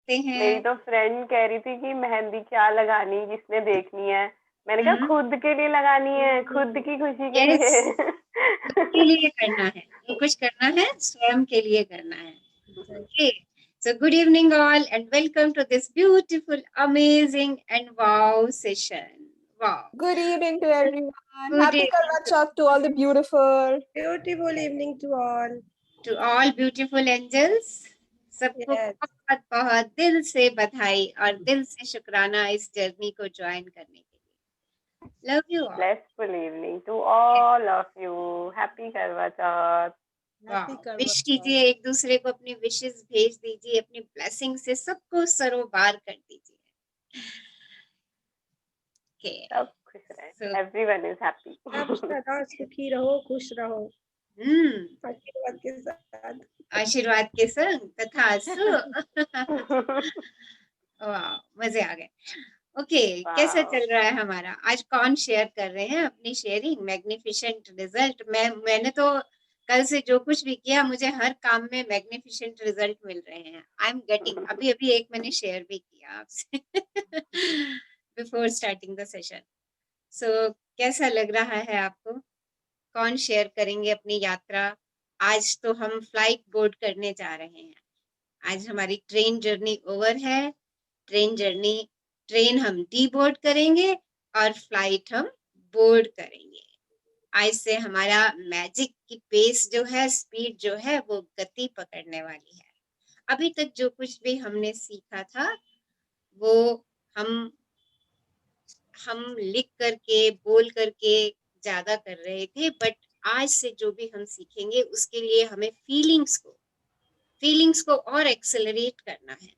मेरी हैं। तो फ्रेंड कह रही थी कि मेहंदी क्या लगानी, किसने देखनी है। मैंने कहा हम्म। खुद के लिए लगानी है, खुद की खुशी के यस, लिए। खुद के लिए करना है, जो कुछ करना है स्वयं के लिए करना है। Okay, so good evening all and welcome to this beautiful, amazing and wow session. Wow. Good evening to everyone. Good Happy evening Karwa Chauth to all the beautiful. Beautiful evening to all. to all beautiful angels. सबको Yes. बहुत बहुत दिल से बधाई और दिल से शुक्राना इस जर्नी को ज्वाइन करने के लिए। Love you all. Blissful evening to all of you. Happy Karwa Chauth. Happy Karwa wish Chauth. कीजिए एक दूसरे को, अपनी विशेस भेज दीजिए, अपनी ब्लेसिंग से सबको सरोबार कर दीजिए। Okay. सब खुश रहे. So, Everyone is happy. सब सदा सुखी रहो, खुश रहो, आशीर्वाद के साथ। आशीर्वाद के संग तथास्तु। वाह, मजे आ गए। ओके, कैसा Wow. चल रहा है हमारा? आज कौन शेयर कर रहे हैं अपनी शेयरिंग? Magnificent result. मैंने तो कल से जो कुछ भी किया, मुझे हर काम में मैग्निफिसेंट रिजल्ट मिल रहे हैं। आई एम गेटिंग, अभी अभी एक मैंने शेयर भी किया आपसे बिफोर स्टार्टिंग द सेशन। सो कैसा लग रहा है आपको? कौन शेयर करेंगे अपनी यात्रा? आज तो हम फ्लाइट बोर्ड करने जा रहे हैं। आज हमारी ट्रेन जर्नी ओवर है। ट्रेन हम डी बोर्ड करेंगे और फ्लाइट हम बोर्ड करेंगे। आज से हमारा मैजिक की पेस जो है, स्पीड जो है, वो गति पकड़ने वाली है। अभी तक जो कुछ भी हमने सीखा था वो हम लिख करके, बोल करके ज्यादा कर रहे थे, बट आज से जो भी हम सीखेंगे उसके लिए हमें फीलिंग्स को और एक्सेलरेट करना है।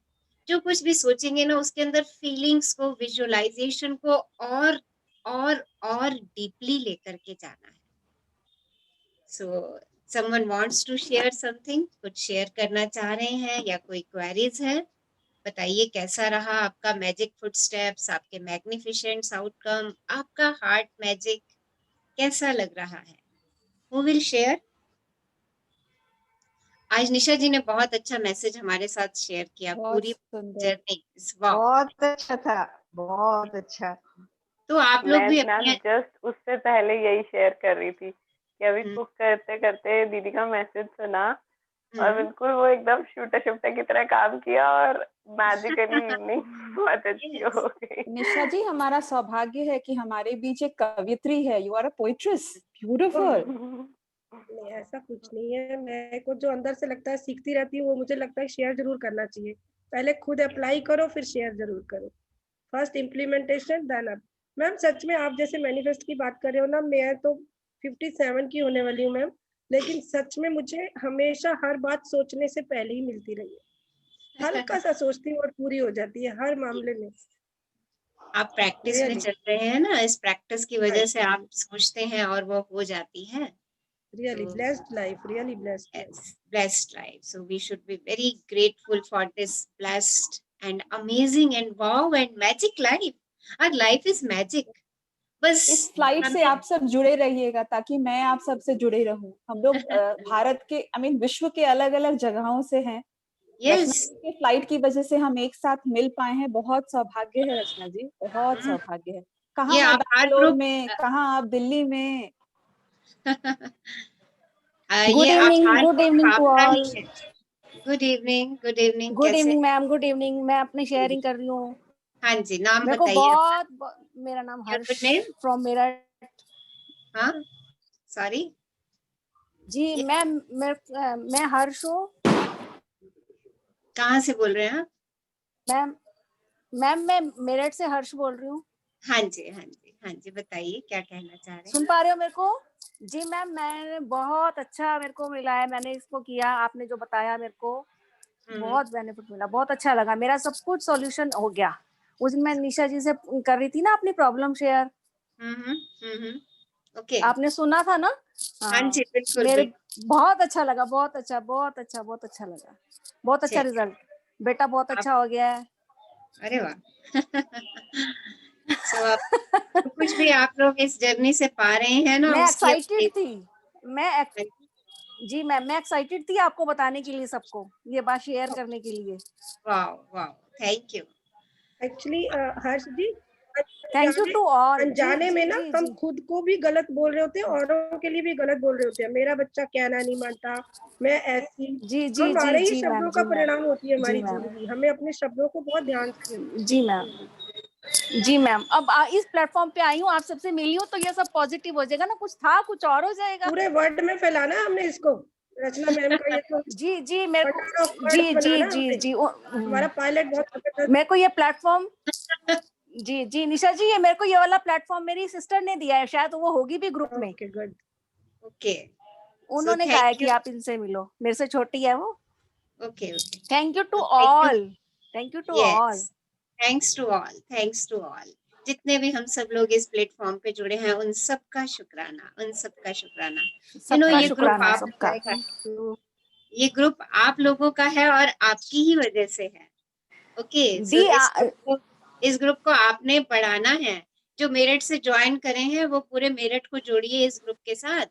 जो कुछ भी सोचेंगे ना, उसके अंदर फीलिंग्स को, विजुअलाइजेशन को और डीपली लेकर के जाना है। So someone wants to share something, कुछ शेयर करना चाह रहे हैं या कोई क्वेरीज है? बताइए कैसा रहा आपका मैजिक फुटस्टेप्स, आपके मैग्निफिसेंट्स आउटकम, आपका हार्ट मैजिक कैसा लग रहा है? Who will share? आज निशा जी ने बहुत अच्छा मैसेज हमारे साथ शेयर किया, पूरी जर्नी। बहुत अच्छा था, बहुत अच्छा। तो आप लोग भी मैं अपने जस्ट उससे पहले यही शेयर कर रही थी कि अभी कुक करते करते दीदी का मैसेज सुना और बिल्कुल वो एकदम शूटा की तरह काम किया और मैजिकली इवनिंग बहुत अच्छी हो गई। निशा जी, हमारा सौभाग्य है कि हमारे बीच एक कवियत्री है। You are a poetess, beautiful. नहीं, ऐसा कुछ नहीं है। मेरे को जो अंदर से लगता है, सीखती रहती हूँ, वो मुझे लगता है शेयर जरूर करना चाहिए। पहले खुद अप्लाई करो, फिर शेयर जरूर करो। First implementation, then up. Ma'am सच में आप जैसे मैनिफेस्ट की बात कर रहे हो ना, मैं तो 57 की होने वाली हूँ मैम, लेकिन सच में मुझे हमेशा हर बात सोचने से पहले ही मिलती रही है। हल्का सा सोचती हूँ और पूरी हो जाती है हर मामले में। आप प्रैक्टिस में चल रहे हैं ना, इस प्रैक्टिस की वजह से आप सोचते हैं और वो हो जाती है। Really blessed life, really blessed life. Yes, blessed life. So we should be very grateful for this blessed and amazing and wow and magic life. Our life is magic. बस इस फ्लाइट से आप सब जुड़े रहिएगा ताकि मैं आप सब से जुड़े रहूं। हम लोग भारत के, विश्व के अलग अलग जगहों से हैं। Yes. रचना के फ्लाइट की वजह से हम एक साथ मिल पाए हैं। बहुत सौभाग्य है रचना जी, बहुत सौभाग्य है। कहाँ मैं बैंगलोर में, कहाँ आप दिल्ली में। Good evening to all. Good evening good evening ma'am, good evening. मैं अपनी शेयरिंग कर रही हूँ। हाँ जी, नाम मेरे को बताइए। मेरा नाम हर्ष फ्रॉम मेरठ। हाँ, सॉरी जी मैं हर्ष हूँ। कहाँ से बोल रहे हैं आप? मैम मैं मेरठ से हर्ष बोल रही हूँ। हाँ जी बताइए क्या कहना चाह रहे हैं। सुन पा रहे हो मेरे को? जी मैम, मैंने बहुत अच्छा मेरे को मिला है। मैंने इसको किया, आपने जो बताया मेरे को बहुत बेनिफिट मिला, बहुत अच्छा लगा। मेरा सब कुछ सॉल्यूशन हो गया। उस दिन मैं निशा जी से कर रही थी ना अपनी प्रॉब्लम शेयर। ओके, आपने सुना था ना? हाँ जी, बिल्कुल। मेरे बहुत अच्छा लगा, बहुत अच्छा लगा, बहुत अच्छा रिजल्ट। बेटा बहुत अच्छा हो गया है। अरे वाह। सो आप कुछ भी आप लोग इस जर्नी से पा रहे हैं ना, मैं एक्साइटेड थी। जी मैम, मैं एक्साइटेड थी आपको बताने के लिए, सबको ये बात शेयर करने के लिए। Wow wow, thank you. Actually Harsh ji, thank you to all. अनजाने में ना हम जी खुद को भी गलत बोल रहे होते हैं, औरों के लिए भी गलत बोल रहे होते हैं। मेरा बच्चा कहना नहीं मानता, मैं ऐसी, जी जी हमारे ही जी शब्दों मैम, का जी परिणाम होती है मैम, जी हमारी मैम, जिंदगी। हमें अपने शब्दों को बहुत ध्यान से जी मैम, जी मैम। अब इस प्लेटफॉर्म पे आई हूँ, आप सबसे मिली हूँ, तो ये सब पॉजिटिव हो जाएगा ना, कुछ था कुछ और हो जाएगा। पूरे वर्ल्ड में फैलाना है हमने इसको, रचना मैम का ये तो जी जी, मेरे बटन ऑफ को, वर्ड्स जी जी बनाना जी हमने। जी हमारा पायलट बहुत जबरदस्त। मेरे को ये प्लेटफॉर्म, जी जी निशा जी, ये मेरे को ये वाला प्लेटफॉर्म मेरी सिस्टर ने दिया है, शायद वो होगी भी ग्रुप में। Okay good. ओके, उन्होंने कहा है कि आप इनसे मिलो, मेरे से छोटी है वो। Okay okay, thank you to thank you. All, thank you to all. Yes, thanks to all, thanks to all. जितने भी हम सब लोग इस प्लेटफॉर्म पे जुड़े हैं, उन सबका शुक्राना, उन सबका शुक्राना। सबका ये ग्रुप शुक्राना, आप सबका। ये ग्रुप आप लोगों का है और आपकी ही वजह से है। ओके, सो दी इस ग्रुप को आपने बढ़ाना है। जो मेरठ से ज्वाइन करे हैं वो पूरे मेरठ को जोड़िए इस ग्रुप के साथ।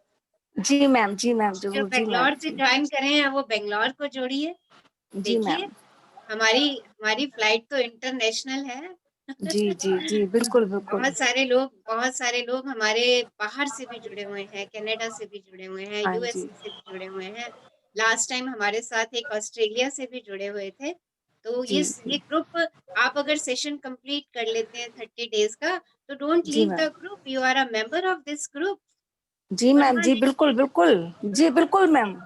जी मैम, जी मैम, जो जरूर, जी मैम, बेंगलोर से ज्वाइन करे हैं वो बेंगलोर को जोड़िए। जी देखिए, मैम, हमारी हमारी फ्लाइट तो इंटरनेशनल है। जी जी जी, बिल्कुल बिल्कुल। बहुत सारे लोग हमारे बाहर से भी जुड़े हुए हैं, कनाडा से भी जुड़े हुए हैं, हाँ जी, यूएसए से भी जुड़े हुए हैं। लास्ट टाइम हमारे साथ एक ऑस्ट्रेलिया से भी जुड़े हुए थे। तो जी ये ग्रुप, आप अगर सेशन कंप्लीट कर लेते हैं 30 डेज का, तो डोंट जी leave ma'am, the group, you are a member of this group जी मैम, जी परमानेंट। बिल्कुल बिल्कुल, जी बिल्कुल मैम,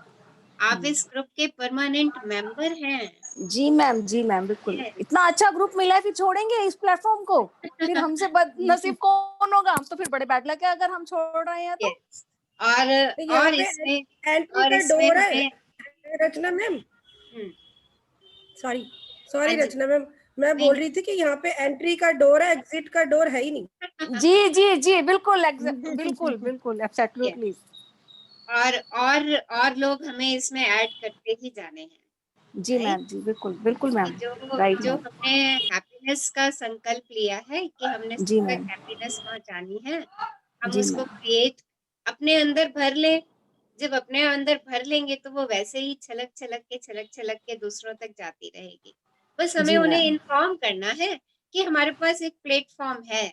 आप इस ग्रुप के परमानेंट मेंबर हैं। जी मैम, जी मैम, बिल्कुल। इतना अच्छा ग्रुप मिला है, फिर छोड़ेंगे इस प्लेटफॉर्म को? फिर हमसे बदनसीब कौन होगा? हम तो फिर बड़े बैड लक है अगर हम छोड़ रहे हैं तो। यस, और तो यहाँ और पे इसमें एंट्री और का इसमें डोर है हमें रचना मैम। सॉरी हाँ सॉरी जी, रचना मैम, मैं नहीं बोल रही थी कि यहाँ पे एंट्री का डोर है, एग्जिट का डोर है ही नहीं। जी जी जी, बिल्कुल बिल्कुल बिल्कुल, yes, एब्सोल्युटली। और लोग हमें इसमें ऐड करते ही जाने हैं, जी राइट? मैम, जी बिल्कुल बिल्कुल मैम, जो राइट जो मैम, हमने हैप्पीनेस का संकल्प लिया है कि हमने जी सब तक मैम, हैप्पीनेस पहुंचानी है, हम जी उसको मैम, क्रिएट अपने अंदर भर ले। जब अपने अंदर भर लेंगे तो वो वैसे ही छलक छलक के दूसरों तक जाती रहेगी। बस हमें जी उन्हें मैम, इन्फॉर्म करना है कि हमारे पास एक प्लेटफॉर्म है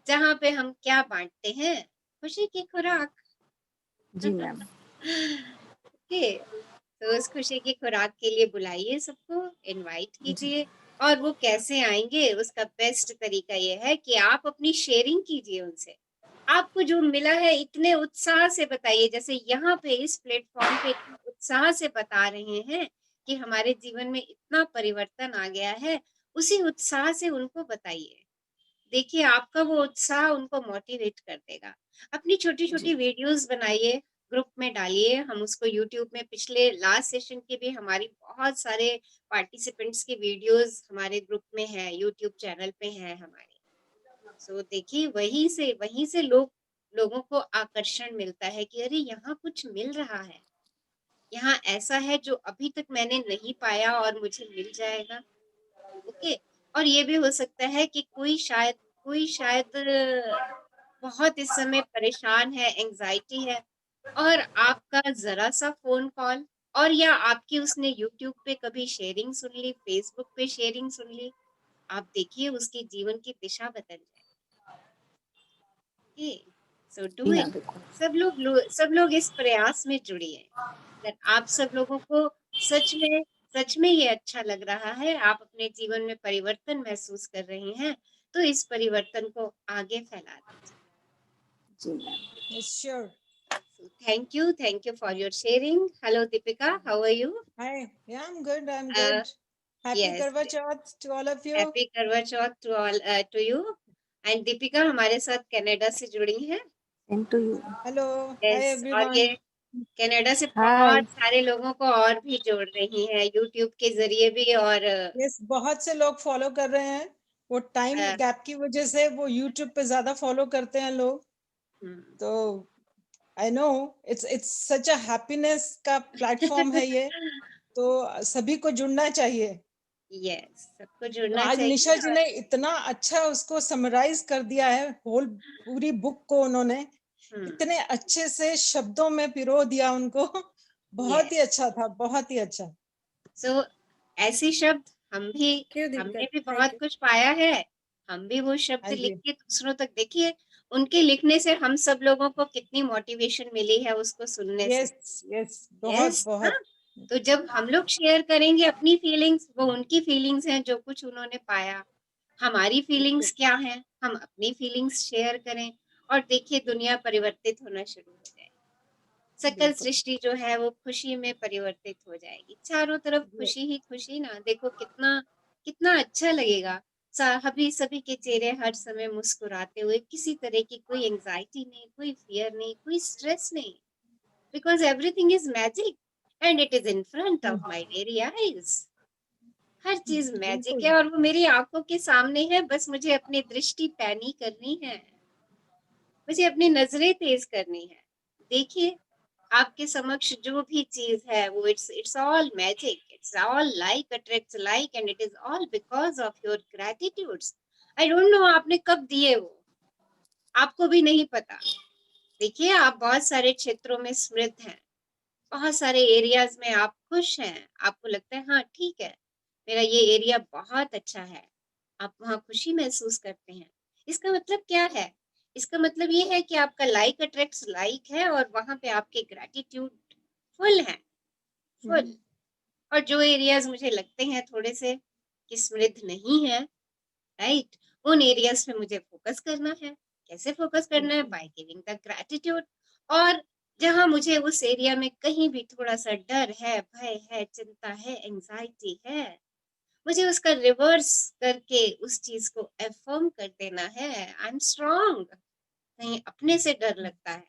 जहाँ पे हम क्या बांटते हैं, खुशी की खुराक। जी मैम, ओके, तो उस खुशी की खुराक के लिए बुलाइए सबको, इनवाइट जी कीजिए। और वो कैसे आएंगे, उसका बेस्ट तरीका ये है कि आप अपनी शेयरिंग कीजिए उनसे। आपको जो मिला है इतने उत्साह से बताइए, जैसे यहाँ पे इस प्लेटफॉर्म पे इतने उत्साह से बता रहे हैं कि हमारे जीवन में इतना परिवर्तन आ गया है, उसी उत्साह से उनको बताइए। देखिए, आपका वो उत्साह उनको मोटिवेट कर देगा। अपनी छोटी-छोटी जी वीडियोस बनाइए, ग्रुप में डालिए। हम उसको यूट्यूब में, पिछले लास्ट सेशन की भी हमारी बहुत सारे पार्टिसिपेंट्स की वीडियोस हमारे ग्रुप में है, यूट्यूब चैनल पे है हमारे। सो देखिए, वहीं से लोगों को आकर्षण मिलता है कि अरे यहाँ कुछ मिल रहा है, यहाँ ऐसा है जो अभी तक मैंने नहीं पाया और मुझे मिल जाएगा। ओके, और ये भी हो सकता है कि कोई शायद बहुत इस समय परेशान है, एंजाइटी है, और आपका जरा सा फोन कॉल, और या आपकी उसने यूट्यूब पे कभी शेयरिंग सुन ली, फेसबुक पे शेयरिंग सुन ली, आप देखिए उसके जीवन की दिशा बदल जाए। सो डू जी इट। मैम, बिल्कुल। सब लोग इस प्रयास में जुड़िए। अगर आप सब लोगों को सच में सच में ये अच्छा लग रहा है, आप अपने जीवन में परिवर्तन महसूस कर रहे हैं, तो इस परिवर्तन को आगे फैला दीजिए। जी ma'am, Yes, sure. So thank you for your sharing. Hello Deepika, how are you? Hi. Yeah, I'm good. I'm Uh, good. Happy yes, Karwa Chauth to all of you. happy Karwa Chauth to all to you. And Deepika हमारे साथ Canada से जुड़ी हैं। Same to you. Hello. Hi, Yes, और ये everyone. Canada से हाय। बहुत सारे लोगों को और भी जोड़ रही हैं, यूट्यूब के जरिए भी, और Yes, बहुत से लोग फॉलो कर रहे हैं। वो टाइम अ, गैप की वजह से वो यूट्यूब पे ज्यादा फॉलो करते हैं लोग। तो I know it's such a happiness का प्लेटफॉर्म है ये, तो सभी को जुड़ना चाहिए। यस, सबको तो जुड़ना आज निशा चाहिए। जी ने इतना अच्छा उसको समराइज कर दिया है, पूरी बुक को उन्होंने इतने अच्छे से शब्दों में पिरो दिया उनको। बहुत ही अच्छा था, बहुत ही अच्छा। सो ऐसे शब्द हमने भी बहुत कुछ पाया है। हम भी वो शब्द लिख के दूसरों तक, देखिए उनके लिखने से हम सब लोगों को कितनी मोटिवेशन मिली है उसको सुनने से। यस, बहुत बहुत। तो जब हम लोग शेयर करेंगे अपनी फीलिंग्स, वो उनकी फीलिंग्स हैं जो कुछ उन्होंने पाया, हमारी फीलिंग्स क्या है, हम अपनी फीलिंग्स शेयर करें और देखिए दुनिया परिवर्तित होना शुरू हो जाए। सकल सृष्टि जो है वो खुशी में परिवर्तित हो जाएगी, चारों तरफ खुशी ही खुशी ना। देखो कितना कितना अच्छा लगेगा। सभी के चेहरे हर समय मुस्कुराते हुए, किसी तरह की कोई एंजाइटी नहीं, कोई फियर नहीं, कोई स्ट्रेस नहीं, because everything is magic and it is in front of my very eyes. हर चीज मैजिक है और वो मेरी आंखों के सामने है, बस मुझे अपनी दृष्टि पैनी करनी है, मुझे अपनी नजरें तेज करनी है। देखिए आपके समक्ष जो भी चीज है वो it's all magic, it's all like attracts like and it is all because of your gratitudes. I don't know आपने कब दिए, वो आपको भी नहीं पता। देखिए आप बहुत सारे क्षेत्रों में समृद्ध हैं, बहुत सारे एरियाज में आप खुश हैं, आपको लगता है हाँ ठीक है मेरा ये एरिया बहुत अच्छा है, आप वहाँ खुशी महसूस करते हैं। इसका मतलब क्या है? इसका मतलब ये है कि आपका लाइक अट्रैक्ट्स लाइक है और वहां पे आपके ग्रेटिट्यूड फुल है, फुल। और जो एरियाज मुझे लगते हैं थोड़े से कि समृद्ध नहीं है, राइट, उन एरियाज पे मुझे फोकस करना है। कैसे फोकस करना है? By giving the gratitude. और जहां मुझे उस एरिया में कहीं भी थोड़ा सा डर है, भय है, चिंता है, एंजाइटी है, मुझे उसका रिवर्स करके उस चीज को एफर्म कर देना है। I am strong. कहीं अपने से डर लगता है,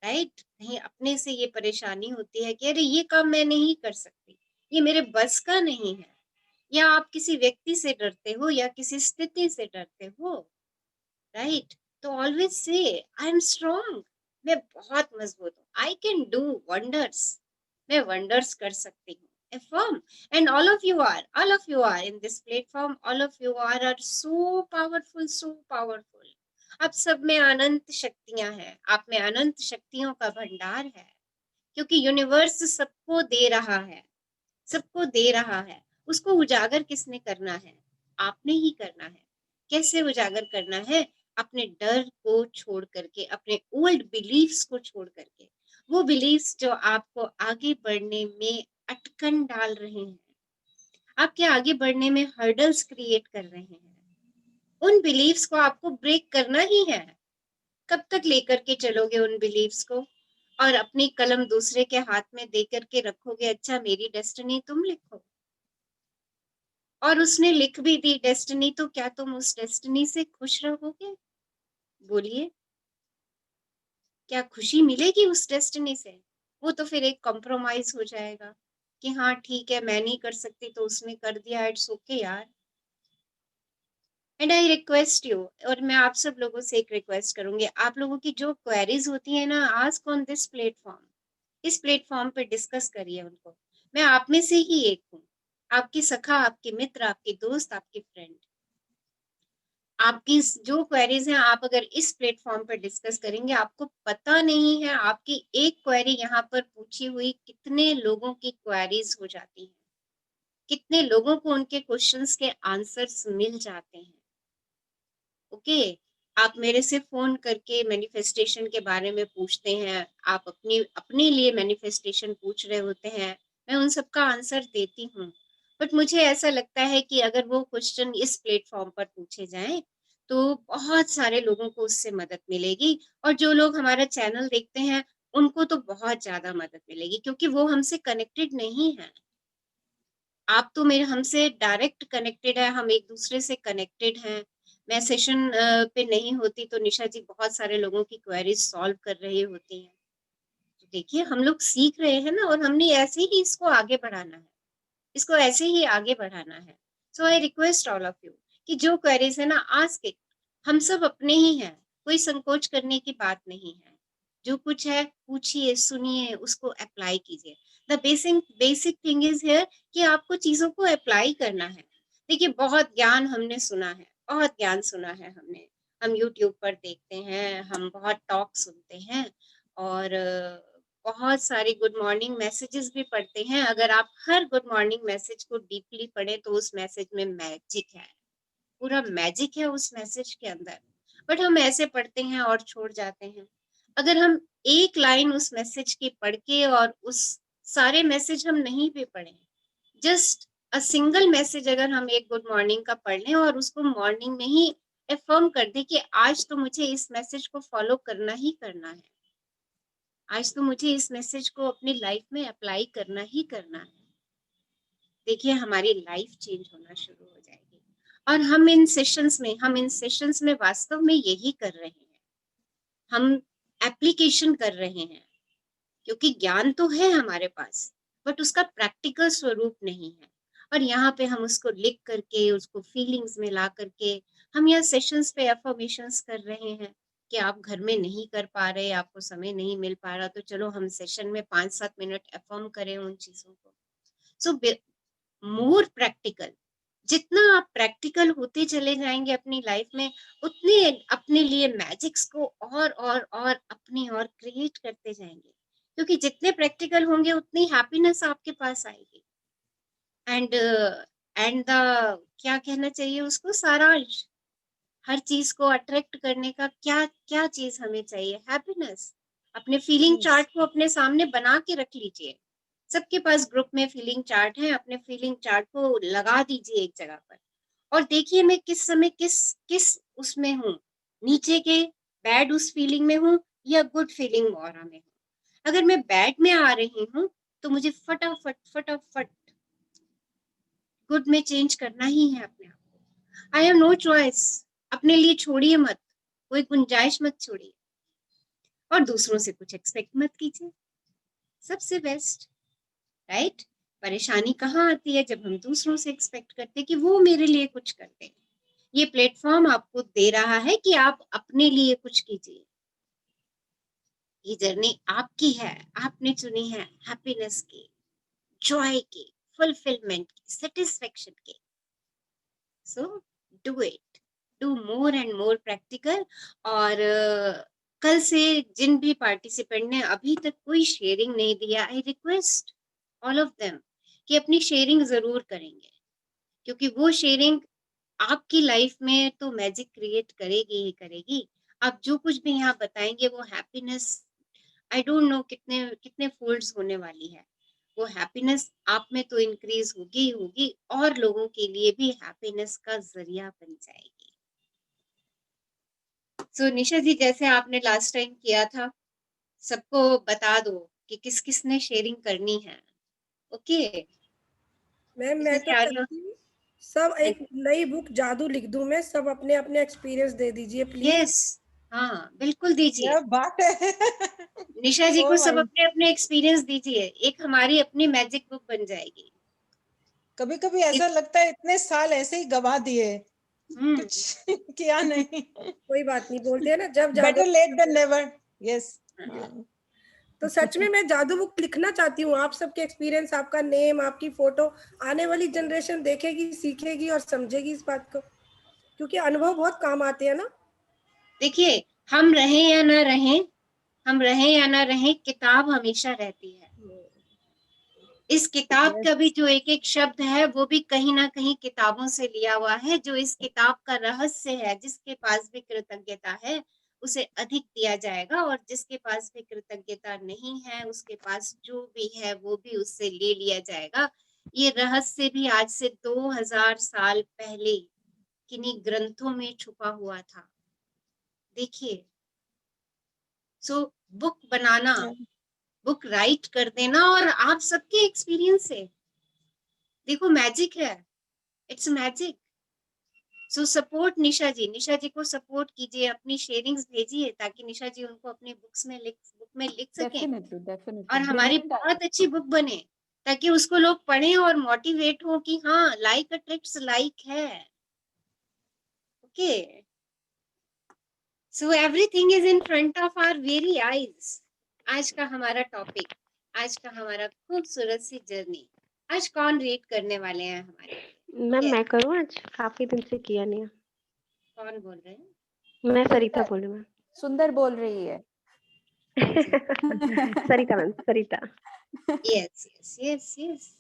राइट, कहीं अपने से ये परेशानी होती है कि अरे ये काम मैं नहीं कर सकती, ये मेरे बस का नहीं है, या आप किसी व्यक्ति से डरते हो या किसी स्थिति से डरते हो, राइट, तो always say I am strong, मैं बहुत मजबूत हूँ, आई कैन डू वंडर्स, मैं वंडर्स कर सकती हूँ। Affirm, and all of you are in this platform, all of you are so powerful, so powerful. आप सब में अनंत शक्तियां हैं, आप में अनंत शक्तियों का भंडार है, क्योंकि यूनिवर्स सबको दे रहा है, सबको दे रहा है। उसको उजागर किसने करना है? आपने ही करना है। कैसे उजागर करना है? अपने डर को छोड़ करके, अपने ओल्ड बिलीफ्स को छोड़ करके, वो बिलीफ्स जो आपको आगे बढ़ने में अटकन डाल रहे हैं, आपके आगे बढ़ने में हर्डल्स क्रिएट कर रहे हैं, उन बिलीफ्स को आपको ब्रेक करना ही है। कब तक लेकर के चलोगे उन बिलीव्स को और अपनी कलम दूसरे के हाथ में दे करके रखोगे, अच्छा मेरी डेस्टिनी तुम लिखो, और उसने लिख भी दी डेस्टिनी, तो क्या तुम उस डेस्टिनी से खुश रहोगे? बोलिए, क्या खुशी मिलेगी उस डेस्टिनी से? वो तो फिर एक कॉम्प्रोमाइज हो जाएगा कि हाँ ठीक है मैं नहीं कर सकती तो उसने कर दिया, इट्स ओके यार। एंड आई रिक्वेस्ट यू, और मैं आप सब लोगों से एक रिक्वेस्ट करूंगी, आप लोगों की जो क्वेरीज होती है ना, आस्क ऑन दिस प्लेटफॉर्म, इस प्लेटफॉर्म पे डिस्कस करिए उनको। मैं आप में से ही एक हूँ, आपकी सखा, आपकी मित्र, आपकी दोस्त, आपकी फ्रेंड। आपकी जो क्वेरीज हैं आप अगर इस प्लेटफॉर्म पर डिस्कस करेंगे, आपको पता नहीं है आपकी एक क्वेरी यहाँ पर पूछी हुई कितने लोगों की क्वेरीज हो जाती है, कितने लोगों को उनके क्वेश्चंस के आंसर्स मिल जाते हैं। ओके, आप मेरे से फोन करके मैनिफेस्टेशन के बारे में पूछते हैं, आप अपने लिए मैनिफेस्टेशन पूछ रहे होते हैं, मैं उन सब का आंसर देती हूँ। बट मुझे ऐसा लगता है कि अगर वो क्वेश्चन इस प्लेटफॉर्म पर पूछे जाएं तो बहुत सारे लोगों को उससे मदद मिलेगी, और जो लोग हमारा चैनल देखते हैं उनको तो बहुत ज्यादा मदद मिलेगी, क्योंकि वो हमसे कनेक्टेड नहीं है। आप तो मेरे हमसे डायरेक्ट कनेक्टेड है, हम एक दूसरे से कनेक्टेड हैं। मैं सेशन पे नहीं होती तो निशा जी बहुत सारे लोगों की क्वेरीज सॉल्व कर रही होती हैं। तो देखिए हम लोग सीख रहे हैं ना, और हमने ऐसे ही इसको आगे बढ़ाना है, इसको ऐसे ही आगे बढ़ाना है। So I request all of you कि जो क्वेरीज है ना, आस्क इट, हम सब अपने ही हैं, कोई संकोच करने की बात नहीं है। जो कुछ है पूछिए, सुनिए, उसको अप्लाई कीजिए। The basic thing is here कि आपको चीजों को अप्लाई करना है। देखिए बहुत ज्ञान हमने सुना है, बहुत ज्ञान सुना है हमने, हम यूट्यूब पर देखते हैं, हम बहुत टॉक सुनते हैं, और बहुत सारे गुड मॉर्निंग मैसेजेस भी पढ़ते हैं। अगर आप हर गुड मॉर्निंग मैसेज को डीपली पढ़े तो उस मैसेज में मैजिक है, पूरा मैजिक है उस मैसेज के अंदर। बट हम ऐसे पढ़ते हैं और छोड़ जाते हैं। अगर हम एक लाइन उस मैसेज की पढ़ के और उस सारे मैसेज हम नहीं भी पढ़े, जस्ट अ सिंगल मैसेज अगर हम एक गुड मॉर्निंग का पढ़ लें और उसको मॉर्निंग में ही अफर्म कर दे कि आज तो मुझे इस मैसेज को फॉलो करना ही करना है, आज तो मुझे इस मैसेज को अपनी लाइफ में अप्लाई करना ही करना है, देखिए हमारी लाइफ चेंज होना शुरू हो जाएगी। और हम इन सेशंस में वास्तव में यही कर रहे हैं, हम एप्लीकेशन कर रहे हैं, क्योंकि ज्ञान तो है हमारे पास बट उसका प्रैक्टिकल स्वरूप नहीं है। और यहाँ पे हम उसको लिख करके, उसको फीलिंग्स में ला करके हम यहाँ सेशंस पे अफर्मेशंस कर रहे हैं कि आप घर में नहीं कर पा रहे, आपको समय नहीं मिल पा रहा, तो चलो हम सेशन में 5-7 मिनट अफर्म करें उन चीजों को। सो मोर प्रैक्टिकल, जितना आप प्रैक्टिकल होते चले जाएंगे अपनी लाइफ में, उतने अपने लिए मैजिक्स को और अपनी और क्रिएट करते जाएंगे, क्योंकि जितने प्रैक्टिकल होंगे उतनी हैप्पीनेस आपके पास आएगी। एंड द क्या कहना चाहिए उसको, सारांश, हर चीज को अट्रैक्ट करने का क्या क्या चीज हमें चाहिए, हैप्पीनेस। अपने फीलिंग चार्ट को अपने सामने बना के रख लीजिए। सबके पास ग्रुप में फीलिंग चार्ट है, अपने फीलिंग चार्ट को लगा दीजिए एक जगह पर और देखिए मैं किस समय किस उसमें हूँ, नीचे के बैड उस फीलिंग में हूँ या गुड फीलिंग ऑरा में हूँ। अगर मैं बैड में आ रही हूँ तो मुझे फटाफट गुड में चेंज करना ही है अपने आप को। I have no choice. अपने लिए छोड़िए मत, कोई गुंजाइश मत छोड़िए और दूसरों से कुछ एक्सपेक्ट मत कीजिए। सबसे बेस्ट, राइट? परेशानी कहाँ आती है, जब हम दूसरों से एक्सपेक्ट करते कि वो मेरे लिए कुछ करते हैं। ये प्लेटफॉर्म आपको दे रहा है कि आप अपने लिए कुछ कीजिए। ये जर्नी आपकी है, आपने चुनी है हैप्पीनेस की, जॉय की, फुलफिलमेंट की, सेटिस्फेक्शन की। So do it, do more and more practical. और कल से जिन भी पार्टिसिपेंट ने अभी तक कोई शेयरिंग नहीं दिया, आई रिक्वेस्ट ऑल ऑफ देम कि अपनी शेयरिंग जरूर करेंगे, क्योंकि वो शेयरिंग आपकी लाइफ में तो मैजिक क्रिएट करेगी ही करेगी। आप जो कुछ भी यहाँ बताएंगे वो हैप्पीनेस, आई डोंट नो कितने कितने फोल्ड्स होने वाली है। वो हैप्पीनेस आप में तो इंक्रीज होगी ही होगी और लोगों के लिए भी हैप्पीनेस का जरिया बन जाएगी। सो निशा जी, जैसे आपने लास्ट टाइम किया था, सबको बता दो कि किस किस ने शेयरिंग करनी है। ओके मैम मैं तो कहती हूँ सब एक नई बुक जादू लिख दूं मैं, सब अपने अपने एक्सपीरियंस दे दीजिए प्लीज। यस, हाँ बिल्कुल दीजिए। क्या बात है। निशा जी को Oh सब my- अपने अपने एक्सपीरियंस दीजिए, एक हमारी अपनी मैजिक बुक बन जाएगी। कभी कभी ऐसा लगता है इतने साल ऐसे ही गवा दिए, कुछ किया नहीं। कोई बात नहीं, बोलते हैं ना जब बेटर जादू। Late than never. यस। तो सच में मैं जादू बुक लिखना चाहती हूँ, आप सबके एक्सपीरियंस, आपका नेम, आपकी फोटो, आने वाली जनरेशन देखेगी, सीखेगी और समझेगी इस बात को, क्योंकि अनुभव बहुत काम आते हैं ना। देखिए, हम रहें या ना रहें, हम रहें या ना रहें, किताब हमेशा रहती है। इस किताब का भी जो एक एक शब्द है वो भी कहीं ना कहीं किताबों से लिया हुआ है। जो इस किताब का रहस्य है, जिसके पास भी कृतज्ञता है उसे अधिक दिया जाएगा, और जिसके पास भी कृतज्ञता नहीं है उसके पास जो भी है वो भी उससे ले लिया जाएगा। ये रहस्य भी आज से 2000 साल पहले किन्हीं ग्रंथों में छुपा हुआ था। देखिए, सो बुक बनाना, बुक राइट कर देना, और आप सबके एक्सपीरियंस से देखो, मैजिक है, इट्स मैजिक। सो सपोर्ट निशा जी को सपोर्ट कीजिए, अपनी शेयरिंग्स भेजिए ताकि निशा जी उनको अपनी बुक में लिख सकें। डेफिनेटली और हमारी बहुत अच्छी बुक बने ताकि उसको लोग पढ़ें और मोटिवेट हो कि हाँ, लाइक अट्रैक्ट्स लाइक है। Okay, so everything is in front of our very eyes. आज का हमारा टॉपिक, आज का हमारा खूबसूरत सी जर्नी, आज कौन रीड करने वाले हैं हमारे? मैम मैं करूँ, आज काफी दिन से किया नहीं है। कौन बोल रहे हैं? मैं सरिता बोल रही हूँ। सुंदर बोल रही है। Sarita ma'am, Sarita. Yes yes yes yes.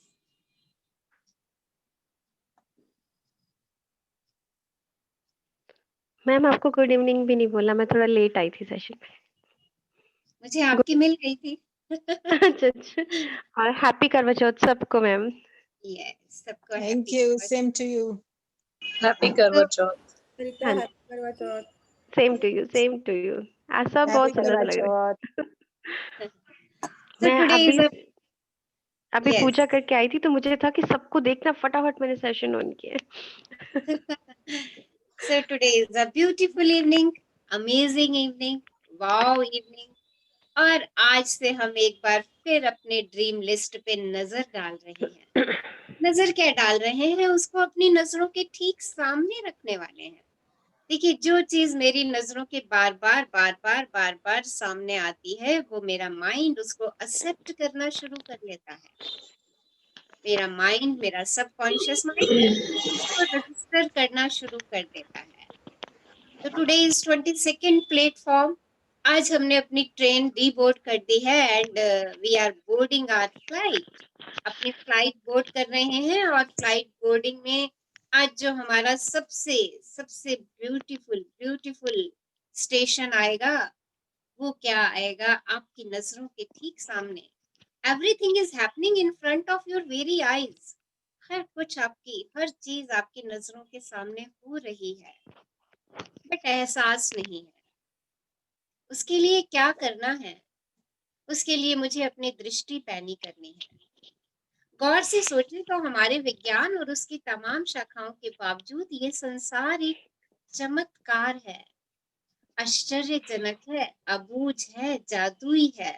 Ma'am आपको गुड इवनिंग भी नहीं बोला, मैं थोड़ा लेट आई थी सेशन में। मुझे आपकी मिल गई थी। अच्छा अच्छा, और हैप्पी करवा चौथ सबको मैम। यस, सबको thank happy you, Karva same to you. Happy Karva Chauth. Sarita हाँ, happy Karva Chauth. Same to you, same to you. आज सब हैप्पी बहुत सुंदर करवा लग रहे। So मैं today is अभी a अभी yes. पूजा करके आई थी, तो मुझे था कि सबको देखना, फटाफट मैंने सेशन ऑन किया। So today is a beautiful evening, amazing evening, wow evening. और आज से हम एक बार फिर अपने ड्रीम लिस्ट पे नजर डाल रहे हैं। नजर क्या डाल रहे हैं, उसको अपनी नजरों के ठीक सामने रखने वाले हैं। देखिए, जो चीज मेरी नजरों के बार बार सामने आती है, वो मेरा माइंड उसको एक्सेप्ट करना शुरू कर लेता है। मेरा माइंड, मेरा सबकॉन्शियस माइंड उसको रजिस्टर करना शुरू कर देता है। तो टुडे इज 22nd प्लेटफॉर्म। आज हमने अपनी ट्रेन डी बोर्ड कर दी है and we are boarding our flight. अपनी फ्लाइट बोर्ड कर रहे हैं और फ्लाइट बोर्डिंग में आज जो हमारा सबसे सबसे ब्यूटीफुल ब्यूटीफुल स्टेशन आएगा, वो क्या आएगा आपकी नजरों के ठीक सामने। Everything is happening in front of your very eyes. हर कुछ आपकी, हर चीज आपकी नजरों के सामने हो रही है, बट एहसास नहीं है। उसके लिए क्या करना है? उसके लिए मुझे अपनी दृष्टि पैनी करनी है। गौर से सोचें तो हमारे विज्ञान और उसकी तमाम शाखाओं के बावजूद ये संसार एक चमत्कार है, आश्चर्यजनक है, अबूझ है, जादुई है,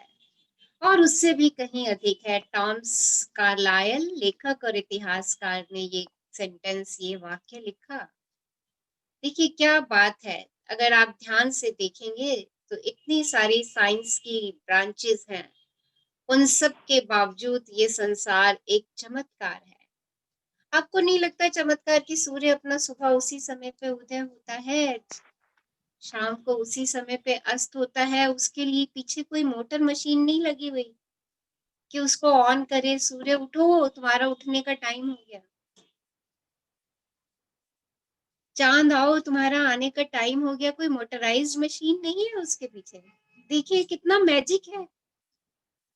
और उससे भी कहीं अधिक है। टॉमस कार्लायल, लेखक और इतिहासकार, ने ये सेंटेंस, ये वाक्य लिखा। देखिए क्या बात है, अगर आप ध्यान से देखेंगे तो इतनी सारी साइंस की ब्रांचेस हैं, उन सब के बावजूद ये संसार एक चमत्कार है। आपको नहीं लगता चमत्कार कि सूर्य अपना सुबह उसी समय पे उदय होता है, शाम को उसी समय पे अस्त होता है? उसके लिए पीछे कोई मोटर मशीन नहीं लगी हुई कि उसको ऑन करे, सूर्य उठो, तुम्हारा उठने का टाइम हो गया, चांद आओ, तुम्हारा आने का टाइम हो गया। कोई मोटराइज्ड मशीन नहीं है उसके पीछे। देखिए कितना मैजिक है,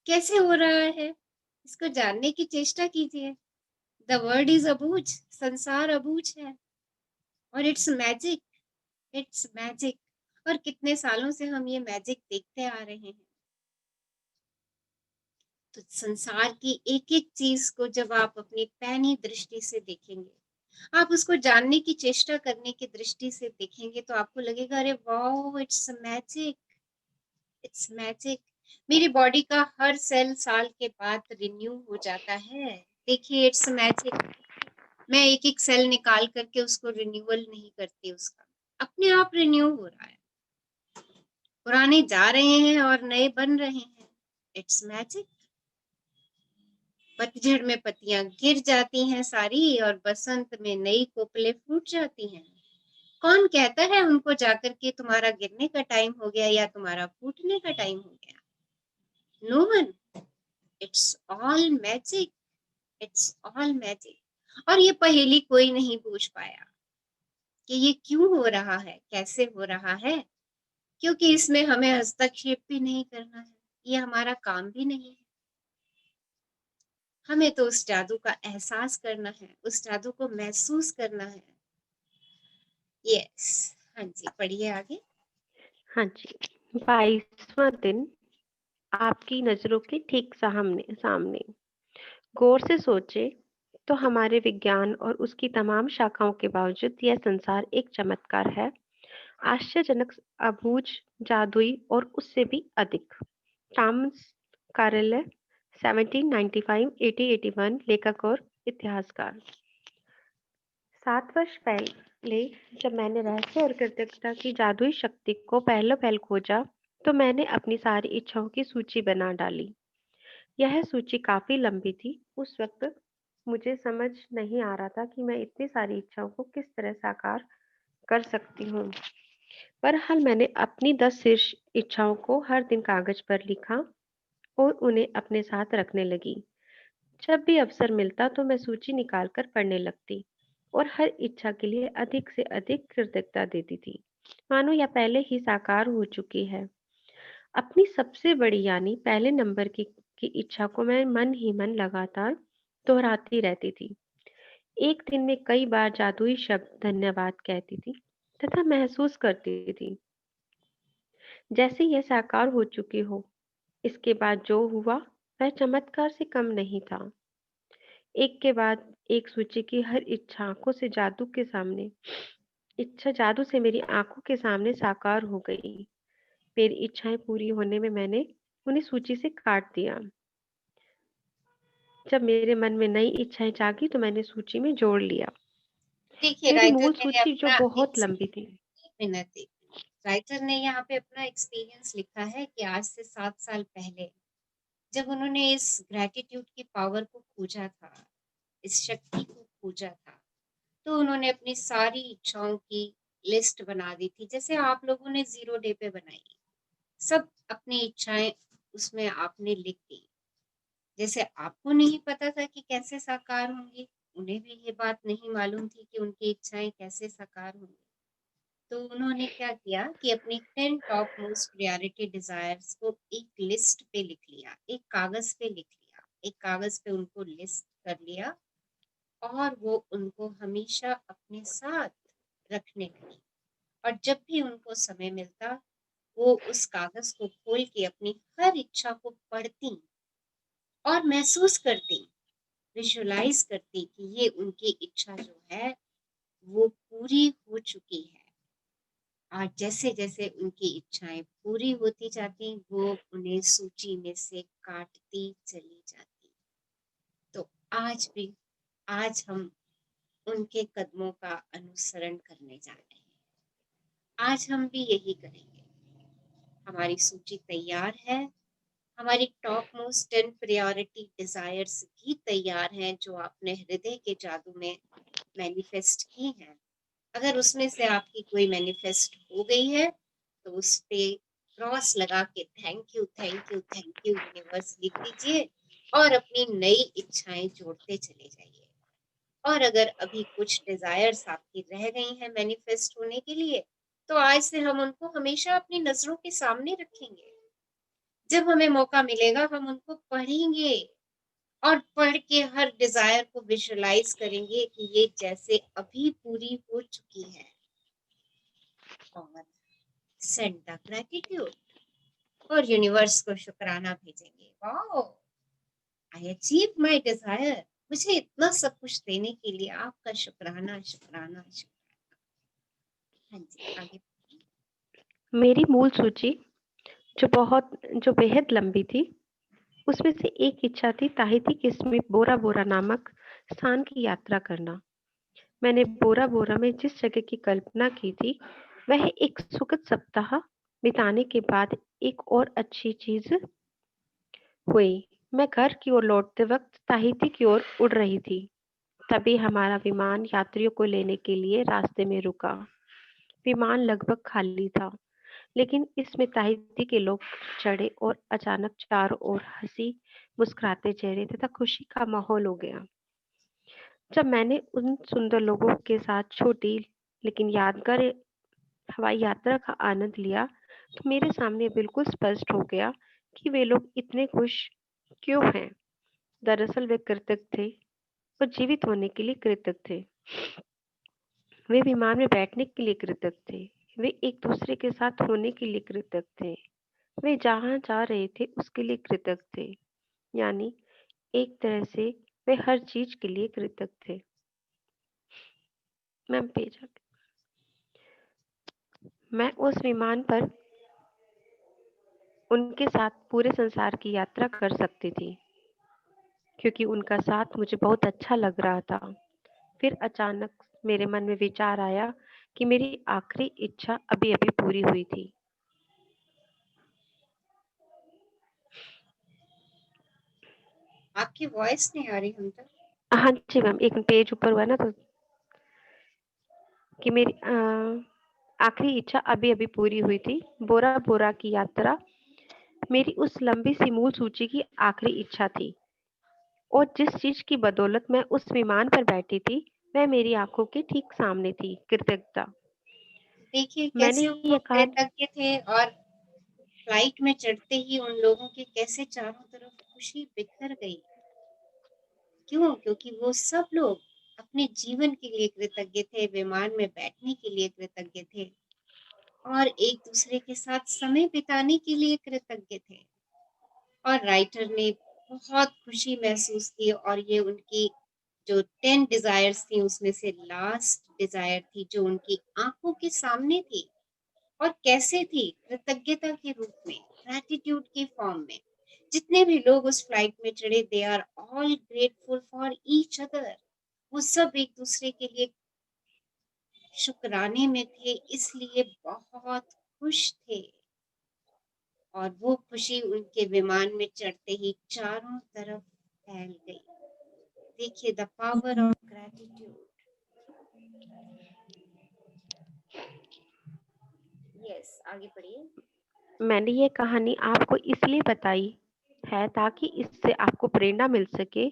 कैसे हो रहा है, इसको जानने की चेष्टा कीजिए। द वर्ल्ड इज अबूझ, संसार अबूझ है, और इट्स मैजिक, इट्स मैजिक। और कितने सालों से हम ये मैजिक देखते आ रहे हैं। तो संसार की एक एक चीज को जब आप अपनी पैनी दृष्टि से देखेंगे, आप उसको जानने की चेष्टा करने की दृष्टि से देखेंगे, तो आपको लगेगा अरे wow, it's magic, it's magic. मेरी बॉडी का हर सेल साल के बाद रिन्यू हो जाता है। देखिए इट्स मैजिक। मैं एक एक सेल निकाल करके उसको रिन्यूअल नहीं करती, उसका अपने आप रिन्यू हो रहा है। पुराने जा रहे हैं और नए बन रहे हैं, इट्स मैजिक। पतझड़ में पत्तियां गिर जाती हैं सारी, और बसंत में नई कोपलें फूट जाती हैं। कौन कहता है उनको जाकर के तुम्हारा गिरने का टाइम हो गया या तुम्हारा फूटने का टाइम हो गया? No one. It's all magic, it's all magic. और ये पहेली कोई नहीं पूछ पाया कि ये क्यों हो रहा है, कैसे हो रहा है, क्योंकि इसमें हमें हस्तक्षेप भी नहीं करना है, ये हमारा काम भी नहीं है। हमें तो उस जादू का एहसास करना है, उस जादू को महसूस करना है। यस, हाँ जी, पढ़िए आगे। हाँ जी, 22वां दिन आपकी नजरों के ठीक सामने सामने। गौर से सोचे तो हमारे विज्ञान और उसकी तमाम शाखाओं के बावजूद यह संसार एक चमत्कार है, आश्चर्यजनक, अबूझ, जादुई और उससे भी अधिक। टॉमस कार्लाइल, 1795 1881, लेखक और इतिहासकार। 7 वर्ष पहले जब मैंने रहस्य और कृतज्ञता की जादुई शक्ति को पहले पहल खोजा, तो मैंने अपनी सारी इच्छाओं की सूची बना डाली। यह सूची काफी लंबी थी। उस वक्त मुझे समझ नहीं आ रहा था कि मैं इतनी सारी इच्छाओं को किस तरह साकार कर सकती हूँ। बहरहाल मैंने अपनी 10 शीर्ष इच्छाओं को हर दिन कागज पर लिखा और उन्हें अपने साथ रखने लगी। जब भी अवसर मिलता तो मैं सूची निकालकर पढ़ने लगती और हर इच्छा के लिए अधिक से अधिक कृतज्ञता देती थी, मानो यह पहले ही साकार हो चुकी है। अपनी सबसे बड़ी यानी पहले नंबर की इच्छा को मैं मन ही मन लगातार दोहराती रहती थी। एक दिन में कई बार जादुई शब्द धन्यवाद कहती थी तथा महसूस करती थी जैसे यह साकार हो चुकी हो। इसके बाद जो हुआ वह चमत्कार से कम नहीं था। एक के बाद एक सूची की हर इच्छा जादू से मेरी आंखों के सामने साकार हो गई। मेरी इच्छाएं पूरी होने में मैंने उन्हें सूची से काट दिया। जब मेरे मन में नई इच्छाएं जागी तो मैंने सूची में जोड़ लिया। देखिए मेरी राइटर मूल ने सूची जो अपना बहुत लंबी थी। मिनट राइटर ने यहाँ पे अपना एक्सपीरियंस लिखा है कि आज से 7 साल पहले जब उन्होंने इस ग्रैटिट्यूड की पावर को खोजा था, इस शक्ति को खोजा था, तो उन्होंने अपनी सारी इच्छाओं की लिस्ट बना दी थी, जैसे आप लोगों ने 0 डे पे बनाई। सब अपनी इच्छाएं उसमें आपने लिख दी। जैसे आपको नहीं पता था कि कैसे साकार होंगी, उन्हें भी ये बात नहीं मालूम थी कि उनकी इच्छाएं कैसे साकार होंगी। तो उन्होंने क्या किया कि अपनी 10 टॉप मोस्ट प्रायोरिटी डिजायर्स को एक लिस्ट पे लिख लिया, एक कागज पे लिख लिया, एक कागज पे उनको लिस्ट कर लिया और वो उनको हमेशा अपने साथ रखने लगी। और जब भी उनको समय मिलता वो उस कागज को खोल के अपनी हर इच्छा को पढ़ती और महसूस करती, विजुअलाइज करती कि ये उनकी इच्छा जो है वो पूरी हो चुकी है। और जैसे जैसे उनकी इच्छाएं पूरी होती जाती वो उन्हें सूची में से काटती चली जाती। तो आज हम उनके कदमों का अनुसरण करने जा रहे हैं। आज हम भी यही करेंगे। हमारी सूची तैयार है, हमारी टॉप मोस्ट 10 प्रायोरिटी डिजायर्स भी तैयार हैं जो आपने हृदय के जादू में मैनिफेस्ट की हैं। अगर उसमें से आपकी कोई मैनिफेस्ट हो गई है तो उस पे क्रॉस लगा के thank you thank you thank you universe लिख दीजिए और अपनी नई इच्छाएं जोड़ते चले जाइए। और अगर अभी कुछ डिजायर्स आपकी रह गई हैं मैनिफेस्ट होने के लिए तो आज से हम उनको हमेशा अपनी नजरों के सामने रखेंगे। जब हमें मौका मिलेगा हम उनको पढ़ेंगे और पढ़ के हर डिजायर को विजुअलाइज करेंगे कि ये जैसे अभी पूरी हो चुकी है और सेंड द ग्रैटिट्यूड और यूनिवर्स को शुक्राना भेजेंगे। Wow, I achieve my desire. मुझे इतना सब कुछ देने के लिए आपका शुक्राना शुक्राना शुक्राना। हाँ जी, आगे। मेरी मूल सूची जो बेहद लंबी थी, उसमें से एक इच्छा थी ताहिती के समीप बोरा बोरा नामक स्थान की यात्रा करना। मैंने बोरा बोरा में जिस जगह की कल्पना की थी वह एक सुखद सप्ताह बिताने के बाद एक और अच्छी चीज हुई। मैं घर की ओर लौटते वक्त ताहिती की ओर उड़ रही थी। तभी हमारा विमान यात्रियों को लेने के लिए रास्ते में रुका। विमान लगभग खाली था, लेकिन इसमें ताहिती के लोग चढ़े और अचानक चारों ओर हंसी मुस्कुराते चेहरे तथा खुशी का माहौल हो गया। जब मैंने उन सुंदर लोगों के साथ छोटी लेकिन यादगार हवाई यात्रा का आनंद लिया तो मेरे सामने बिल्कुल स्पष्ट हो गया कि वे लोग इतने खुश क्यों हैं। दरअसल वे कृतज्ञ थे और जीवित होने के लिए कृतज्ञ थे। वे विमान में बैठने के लिए कृतज्ञ थे। वे एक दूसरे के साथ होने के लिए कृतज्ञ थे। वे जहाँ जा रहे थे उसके लिए कृतज्ञ थे। यानी एक तरह से वे हर चीज के लिए कृतज्ञ थे। मैं उस विमान पर उनके साथ पूरे संसार की यात्रा कर सकती थी क्योंकि उनका साथ मुझे बहुत अच्छा लग रहा था। फिर अचानक मेरे मन में विचार आया कि मेरी आखिरी इच्छा अभी अभी पूरी हुई थी। आपकी वॉइस नहीं आ रही हम तक। हाँ जी मैम, एक पेज ऊपर हुआ ना तो कि आखिरी इच्छा अभी अभी पूरी हुई थी। बोरा बोरा की यात्रा मेरी उस लंबी सी मूल सूची की आखिरी इच्छा थी, और जिस चीज की बदौलत मैं उस विमान पर बैठी थी वह मेरी आंखों के ठीक सामने थी, कृतज्ञता। देखिए मैंने कैसे वो ये कहा, कृतज्ञ थे, और फ्लाइट में चढ़ते ही उन लोगों के कैसे चारों तरफ खुशी बिखर गई। क्यों? क्योंकि वो सब लोग अपने जीवन के लिए कृतज्ञ थे, विमान में बैठने के लिए कृतज्ञ थे, और एक दूसरे के साथ समय बिताने के लिए कृतज्ञ थे। और राइटर ने बहुत खुशी महसूस की, और ये उनकी जो 10 डिजायर्स थी उसमें से लास्ट डिजायर थी जो उनकी आंखों के सामने थी। और कैसे थी? कृतज्ञता के रूप में, ग्रैटिट्यूड के फॉर्म में। जितने भी लोग उस फ्लाइट में चढ़े, they are all grateful for each other. वो सब एक दूसरे के लिए शुक्राने में थे, इसलिए बहुत खुश थे। और वो खुशी उनके विमान में चढ़ते ही चारों तरफ फैल गई। देखिए the power of gratitude. Yes, आगे पढ़िए। मैंने ये कहानी आपको इसलिए बताई है ताकि इससे आपको प्रेरणा मिल सके।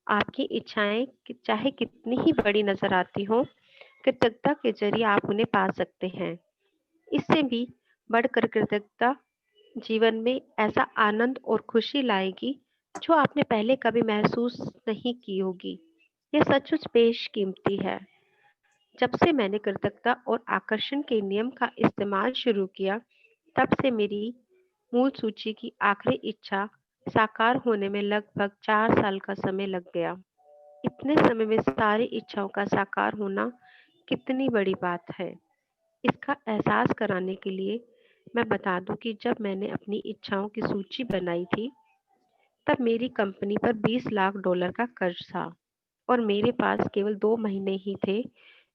आपकी इच्छाएं चाहे कितनी ही बड़ी नजर आती हो, कृतज्ञता के जरिए आप उन्हें पा सकते हैं। इससे भी बढ़कर कृतज्ञता जीवन में ऐसा आनंद और खुशी लाएगी जो आपने पहले कभी महसूस नहीं की होगी। यह सचमुच बेशकीमती है। जब से मैंने कृतज्ञता और आकर्षण के नियम का इस्तेमाल शुरू किया, तब से मेरी मूल सूची की आखिरी इच्छा साकार होने में लगभग 4 साल का समय लग गया। इतने समय में सारी इच्छाओं का साकार होना कितनी बड़ी बात है। इसका एहसास कराने के लिए मैं बता दूं कि जब मैंने अपनी इच्छाओं की सूची बनाई थी, तब मेरी कंपनी पर $20 लाख का कर्ज था और मेरे पास केवल 2 महीने ही थे।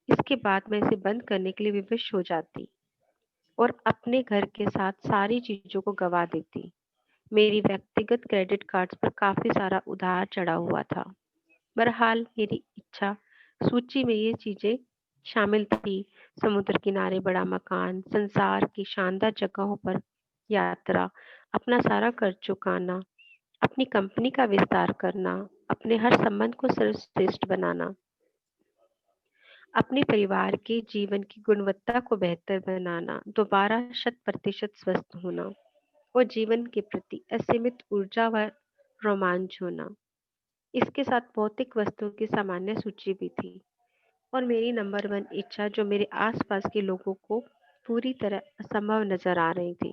इसके बाद मैं इसे बंद करने के लिए विवश हो जाती और अपने घर के साथ सारी चीजों को गवा देती। मेरी व्यक्तिगत क्रेडिट कार्ड्स पर काफी सारा उधार चढ़ा हुआ था। बहरहाल मेरी इच्छा सूची में ये चीजें शामिल थी: समुद्र किनारे बड़ा मकान, संसार की शानदार जगहों पर यात्रा, अपना सारा कर्ज चुकाना, अपनी कंपनी का विस्तार करना, अपने हर संबंध को सर्वश्रेष्ठ बनाना, अपने परिवार के जीवन की गुणवत्ता को बेहतर बनाना, दोबारा 100% स्वस्थ होना और जीवन के प्रति असीमित ऊर्जा व रोमांच होना। इसके साथ भौतिक वस्तुओं की सामान्य सूची भी थी, और मेरी नंबर 1 इच्छा जो मेरे आसपास के लोगों को पूरी तरह असंभव नजर आ रही थी,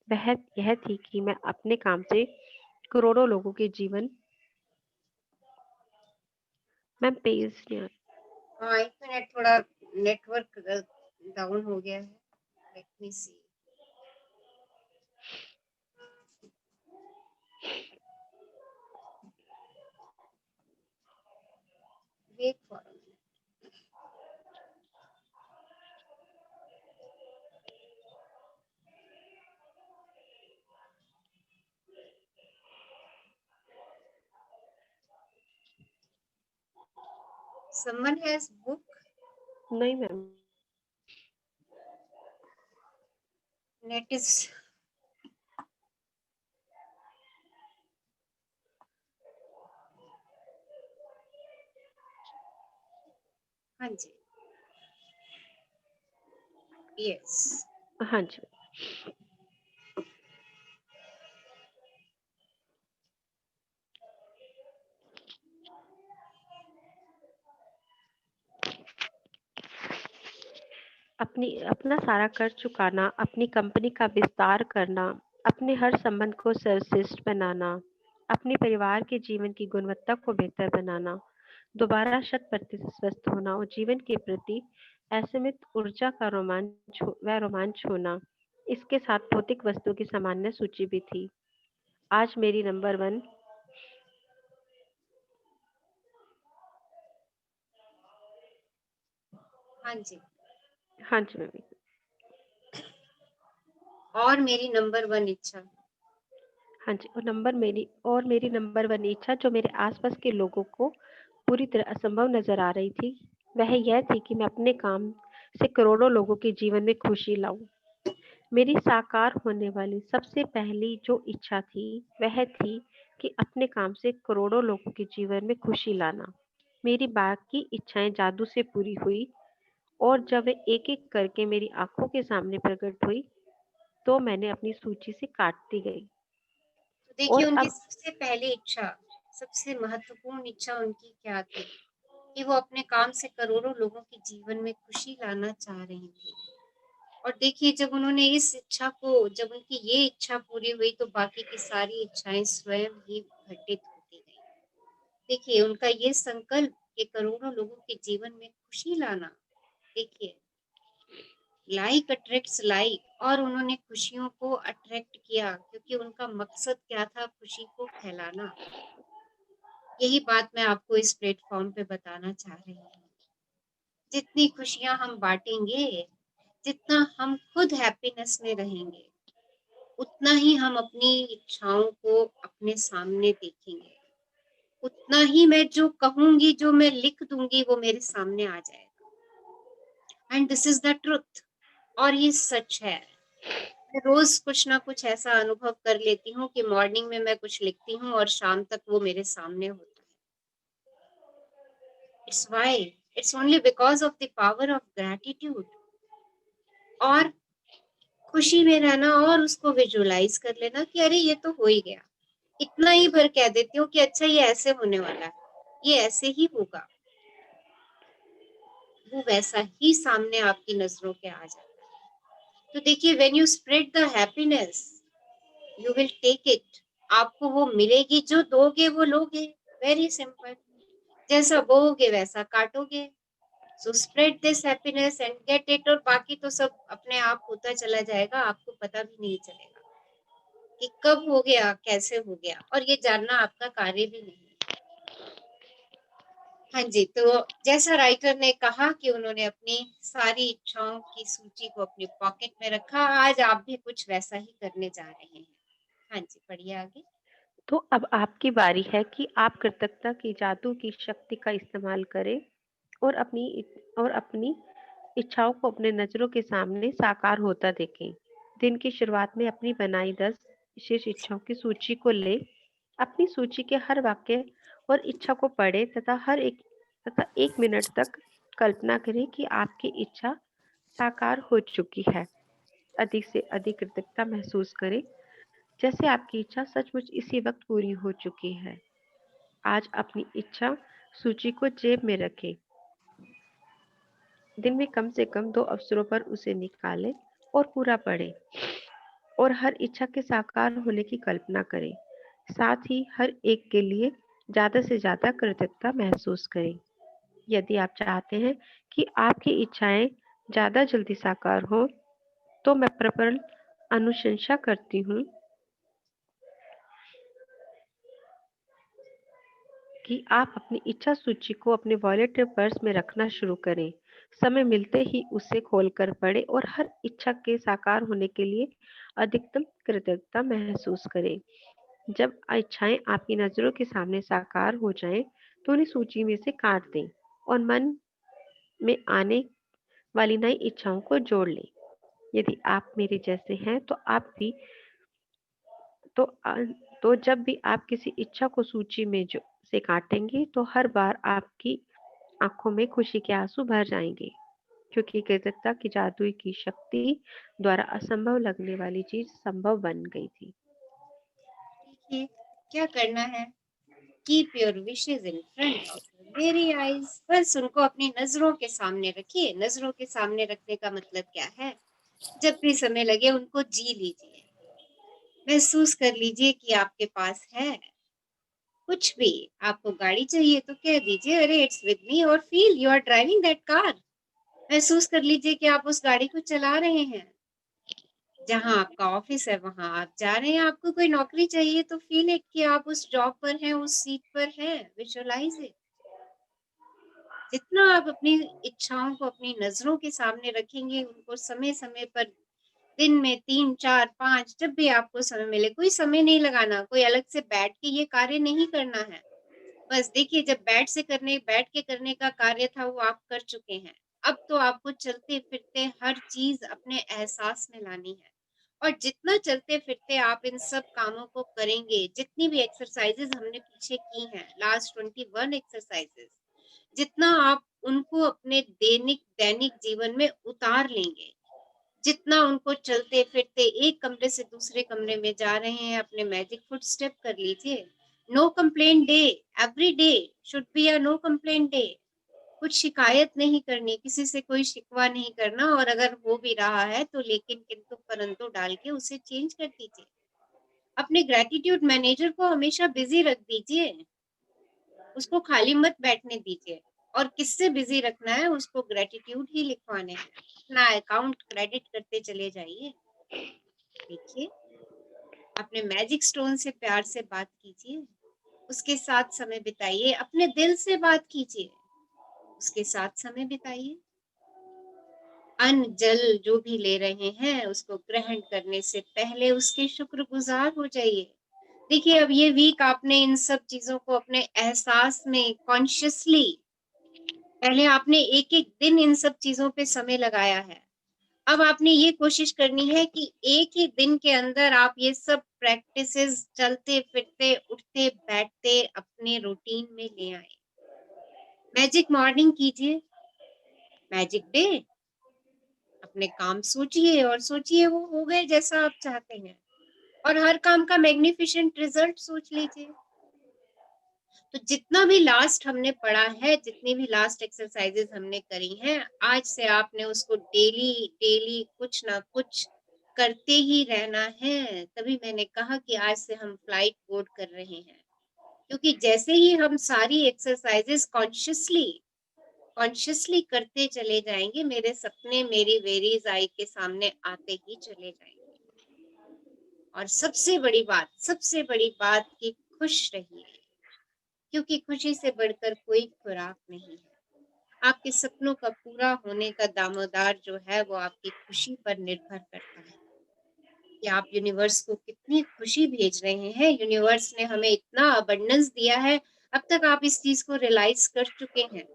वह यह थी कि मैं अपने काम से करोड़ों लोगों के जीवन में पेज नहीं आ- हाँ, एक मिनट, थोड़ा नेटवर्क डाउन हो गया है। Let me see. Wait for a minute. Someone has book? नहीं मैम। Net is हाँ जी, यस। हाँ जी। अपना सारा कर्ज चुकाना, अपनी कंपनी का विस्तार करना, अपने हर संबंध को सर्वश्रेष्ठ बनाना, अपने परिवार के जीवन की गुणवत्ता को बेहतर बनाना, दोबारा 100% स्वस्थ होना और जीवन के प्रति असीमित ऊर्जा का रोमांच होना। इसके साथ भौतिक वस्तुओं की सामान्य सूची भी थी। आज मेरी नंबर 1 हाँ जी। हाँ जी मैम। और मेरी नंबर 1 इच्छा, हाँ जी, और मेरी नंबर 1 इच्छा जो मेरे आसपास के लोगों को पूरी तरह असंभव नजर आ रही थी, वह यह थी कि मैं अपने काम से करोड़ों लोगों के जीवन में खुशी लाऊं। मेरी साकार होने वाली सबसे पहली जो इच्छा थी वह थी कि अपने काम से करोड़ों लोगों के जीवन में खुशी लाना। मेरी बाकी इच्छाएं जादू से पूरी हुई और जब वे एक एक करके मेरी आंखों के सामने प्रकट हुई तो मैंने अपनी सूची से काटती गई। तो देखिए और उनकी अब सबसे पहली इच्छा, सबसे महत्वपूर्ण इच्छा उनकी क्या थी कि वो अपने काम से करोड़ों लोगों के जीवन में खुशी लाना चाह रही थी। और देखिए जब उन्होंने इस इच्छा को, जब उनकी ये इच्छा पूरी हुई तो बाकी की सारी इच्छाएं स्वयं ही घटित होती गई। देखिए उनका ये संकल्प कि करोड़ों लोगों के जीवन में खुशी लाना, देखिए लाइक अट्रैक्ट्स लाइक, और उन्होंने खुशियों को अट्रैक्ट किया क्योंकि उनका मकसद क्या था, खुशी को फैलाना। यही बात मैं आपको इस प्लेटफॉर्म पे बताना चाह रही हूँ। जितनी खुशियां हम बांटेंगे, जितना हम खुद हैप्पीनेस में रहेंगे, उतना ही हम अपनी इच्छाओं को अपने सामने देखेंगे, उतना ही मैं जो कहूंगी, जो मैं लिख दूंगी वो मेरे सामने आ जाएगा। And this is the truth, और ये सच है। मैं रोज कुछ ना कुछ ऐसा अनुभव कर लेती हूँ कि मॉर्निंग में मैं कुछ लिखती हूँ और शाम तक वो मेरे सामने होता है। It's why, it's only because of the power of gratitude. और खुशी में रहना और उसको विजुअलाइज कर लेना कि अरे ये तो हो ही गया। इतना ही भर कह देती हूँ कि अच्छा ये ऐसे होने वाला है, ये ऐसे ही होगा, वो वैसा ही सामने आपकी नजरों के आ जाता है। तो देखिए when you spread the happiness you will take it. आपको वो मिलेगी, जो दोगे वो लोगे। वेरी सिंपल, जैसा बोओगे वैसा काटोगे। So spread this happiness and get it, और बाकी तो सब अपने आप होता चला जाएगा, आपको पता भी नहीं चलेगा कि कब हो गया, कैसे हो गया, और ये जानना आपका कार्य भी नहीं। हाँ जी, तो जैसा राइटर ने कहा कि उन्होंने अपनी सारी इच्छाओं की सूची को अपने पॉकेट में रखा, आज आप भी कुछ वैसा ही करने जा रहे हैं। हाँ जी, पढ़िए आगे। तो अब आपकी बारी है कि आप कृतज्ञता की जादू की शक्ति का इस्तेमाल करें और अपनी इच्छाओं को अपने नजरों के सामने साकार होता देखें। दिन की शुरुआत में अपनी बनाई 10 विशेष इच्छाओं की सूची को ले। अपनी सूची के हर वाक्य और इच्छा को पढ़ें तथा एक मिनट तक कल्पना करें कि आपकी इच्छा साकार हो चुकी है। अधिक से अधिक कृतज्ञता महसूस करें, जैसे आपकी इच्छा सचमुच इसी वक्त पूरी हो चुकी है। आज अपनी इच्छा सूची को जेब में रखें। दिन में कम से कम 2 अवसरों पर उसे निकालें और पूरा पढ़ें और हर इच्छा के साकार होने की कल्पना करें। साथ ही हर एक के लिए ज्यादा से ज्यादा कृतज्ञता महसूस करें। यदि आप चाहते हैं कि आपकी इच्छाएं ज्यादा जल्दी साकार हो, तो मैं प्रबल अनुशंसा करती हूँ कि आप अपनी इच्छा सूची को अपने वॉलेट या पर्स में रखना शुरू करें। समय मिलते ही उसे खोलकर पढ़ें और हर इच्छा के साकार होने के लिए अधिकतम कृतज्ञता महसूस करें। जब इच्छाएं आपकी नजरों के सामने साकार हो जाएं, तो उन्हें सूची में से काट दें और मन में आने वाली नई इच्छाओं को जोड़ लें। यदि आप मेरे जैसे हैं तो आप भी तो जब भी आप किसी इच्छा को सूची में से काटेंगे तो हर बार आपकी आंखों में खुशी के आंसू भर जाएंगे, क्योंकि कृतज्ञता की जादुई की शक्ति द्वारा असंभव लगने वाली चीज संभव बन गई थी। देखिए क्या करना है, keep your wishes in front of your very eyes. बस उनको अपनी नजरों के सामने रखिए। नजरों के सामने रखने का मतलब क्या है, जब भी समय लगे उनको जी लीजिए, महसूस कर लीजिए कि आपके पास है कुछ भी। आपको गाड़ी चाहिए तो कह दीजिए अरे इट्स विद मी, और feel you are driving that car. महसूस कर लीजिए कि आप उस गाड़ी को चला रहे हैं। जहां आपका ऑफिस है वहां आप जा रहे हैं। आपको कोई नौकरी चाहिए तो फील इट कि आप उस जॉब पर हैं, उस सीट पर हैं। Visualise it. जितना आप अपनी इच्छाओं को अपनी नजरों के सामने रखेंगे, उनको समय समय पर दिन में 3, 4, 5 जब भी आपको समय मिले, कोई समय नहीं लगाना, कोई अलग से बैठ के ये कार्य नहीं करना है। बस देखिए जब बैठ के करने का कार्य था वो आप कर चुके हैं। अब तो आपको चलते फिरते हर चीज अपने एहसास में लानी है, और जितना चलते फिरते आप इन सब कामों को करेंगे, जितनी भी एक्सरसाइजेस हमने पीछे की हैं, लास्ट 21 एक्सरसाइजेस, जितना आप उनको अपने दैनिक जीवन में उतार लेंगे, जितना उनको चलते फिरते एक कमरे से दूसरे कमरे में जा रहे हैं, अपने मैजिक फुट स्टेप कर लीजिए। No complaint day, every day should be a no complaint day. कुछ शिकायत नहीं करनी, किसी से कोई शिकवा नहीं करना, और अगर हो भी रहा है तो लेकिन किंतु परंतु डाल के उसे चेंज कर दीजिए। अपने ग्रेटिट्यूड मैनेजर को हमेशा बिजी रख दीजिए, उसको खाली मत बैठने दीजिए, और किससे बिजी रखना है, उसको ग्रेटिट्यूड ही लिखवाने हैं, अपना अकाउंट क्रेडिट करते चले जाइए। देखिए, अपने मैजिक स्टोन से प्यार से बात कीजिए, उसके साथ समय बिताइए, अपने दिल से बात कीजिए, उसके साथ समय बिताइए। अन्न जल जो भी ले रहे हैं उसको ग्रहण करने से पहले उसके शुक्रगुजार हो जाइए। देखिए, अब ये वीक आपने इन सब चीजों को अपने एहसास में कॉन्शियसली, पहले आपने एक एक दिन इन सब चीजों पे समय लगाया है, अब आपने ये कोशिश करनी है कि एक ही दिन के अंदर आप ये सब प्रैक्टिसेस चलते फिरते उठते बैठते अपने रूटीन में ले आए। मैजिक मॉर्निंग कीजिए, मैजिक डे, अपने काम सोचिए और सोचिए वो हो गए जैसा आप चाहते हैं, और हर काम का मैग्निफिसेंट रिजल्ट सोच लीजिए। तो जितना भी लास्ट हमने पढ़ा है, जितनी भी लास्ट एक्सरसाइजेस हमने करी हैं, आज से आपने उसको डेली डेली कुछ ना कुछ करते ही रहना है। तभी मैंने कहा कि आज से हम फ्लाइट बोर्ड कर रहे हैं, क्योंकि जैसे ही हम सारी एक्सरसाइजेस कॉन्शियसली करते चले जाएंगे, मेरे सपने मेरी वेरीज आई के सामने आते ही चले जाएंगे। और सबसे बड़ी बात कि खुश रहिए, क्योंकि खुशी से बढ़कर कोई खुराक नहीं है। आपके सपनों का पूरा होने का दामोदार जो है वो आपकी खुशी पर निर्भर करता है कि आप यूनिवर्स को कितनी खुशी भेज रहे हैं। यूनिवर्स ने हमें इतना अबंडेंस दिया है, अब तक आप इस चीज को रियलाइज कर चुके हैं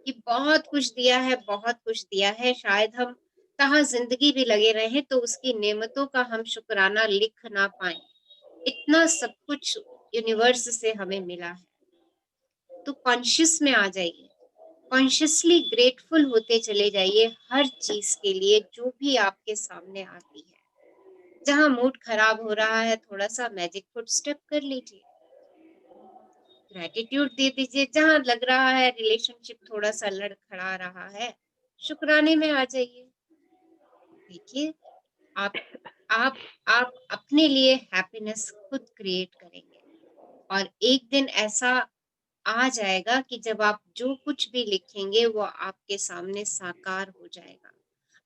कि बहुत कुछ दिया है, बहुत कुछ दिया है। शायद हम कहाँ जिंदगी भी लगे रहे तो उसकी नेमतों का हम शुक्राना लिख ना पाए, इतना सब कुछ यूनिवर्स से हमें मिला है। तो कॉन्शियस में आ जाइए, कॉन्शियसली ग्रेटफुल होते चले जाइए हर चीज के लिए जो भी आपके सामने आती है। जहां मूड खराब हो रहा है, थोड़ा सा मैजिक फुट स्टेप कर लीजिए, ग्रेटिट्यूड दे दीजिए। जहां लग रहा है रिलेशनशिप थोड़ा सा लड़खड़ा रहा है, शुक्राने में आ जाइए। देखिए, आप आप आप अपने लिए हैप्पीनेस खुद क्रिएट करेंगे, और एक दिन ऐसा आ जाएगा कि जब आप जो कुछ भी लिखेंगे वो आपके सामने साकार हो जाएगा।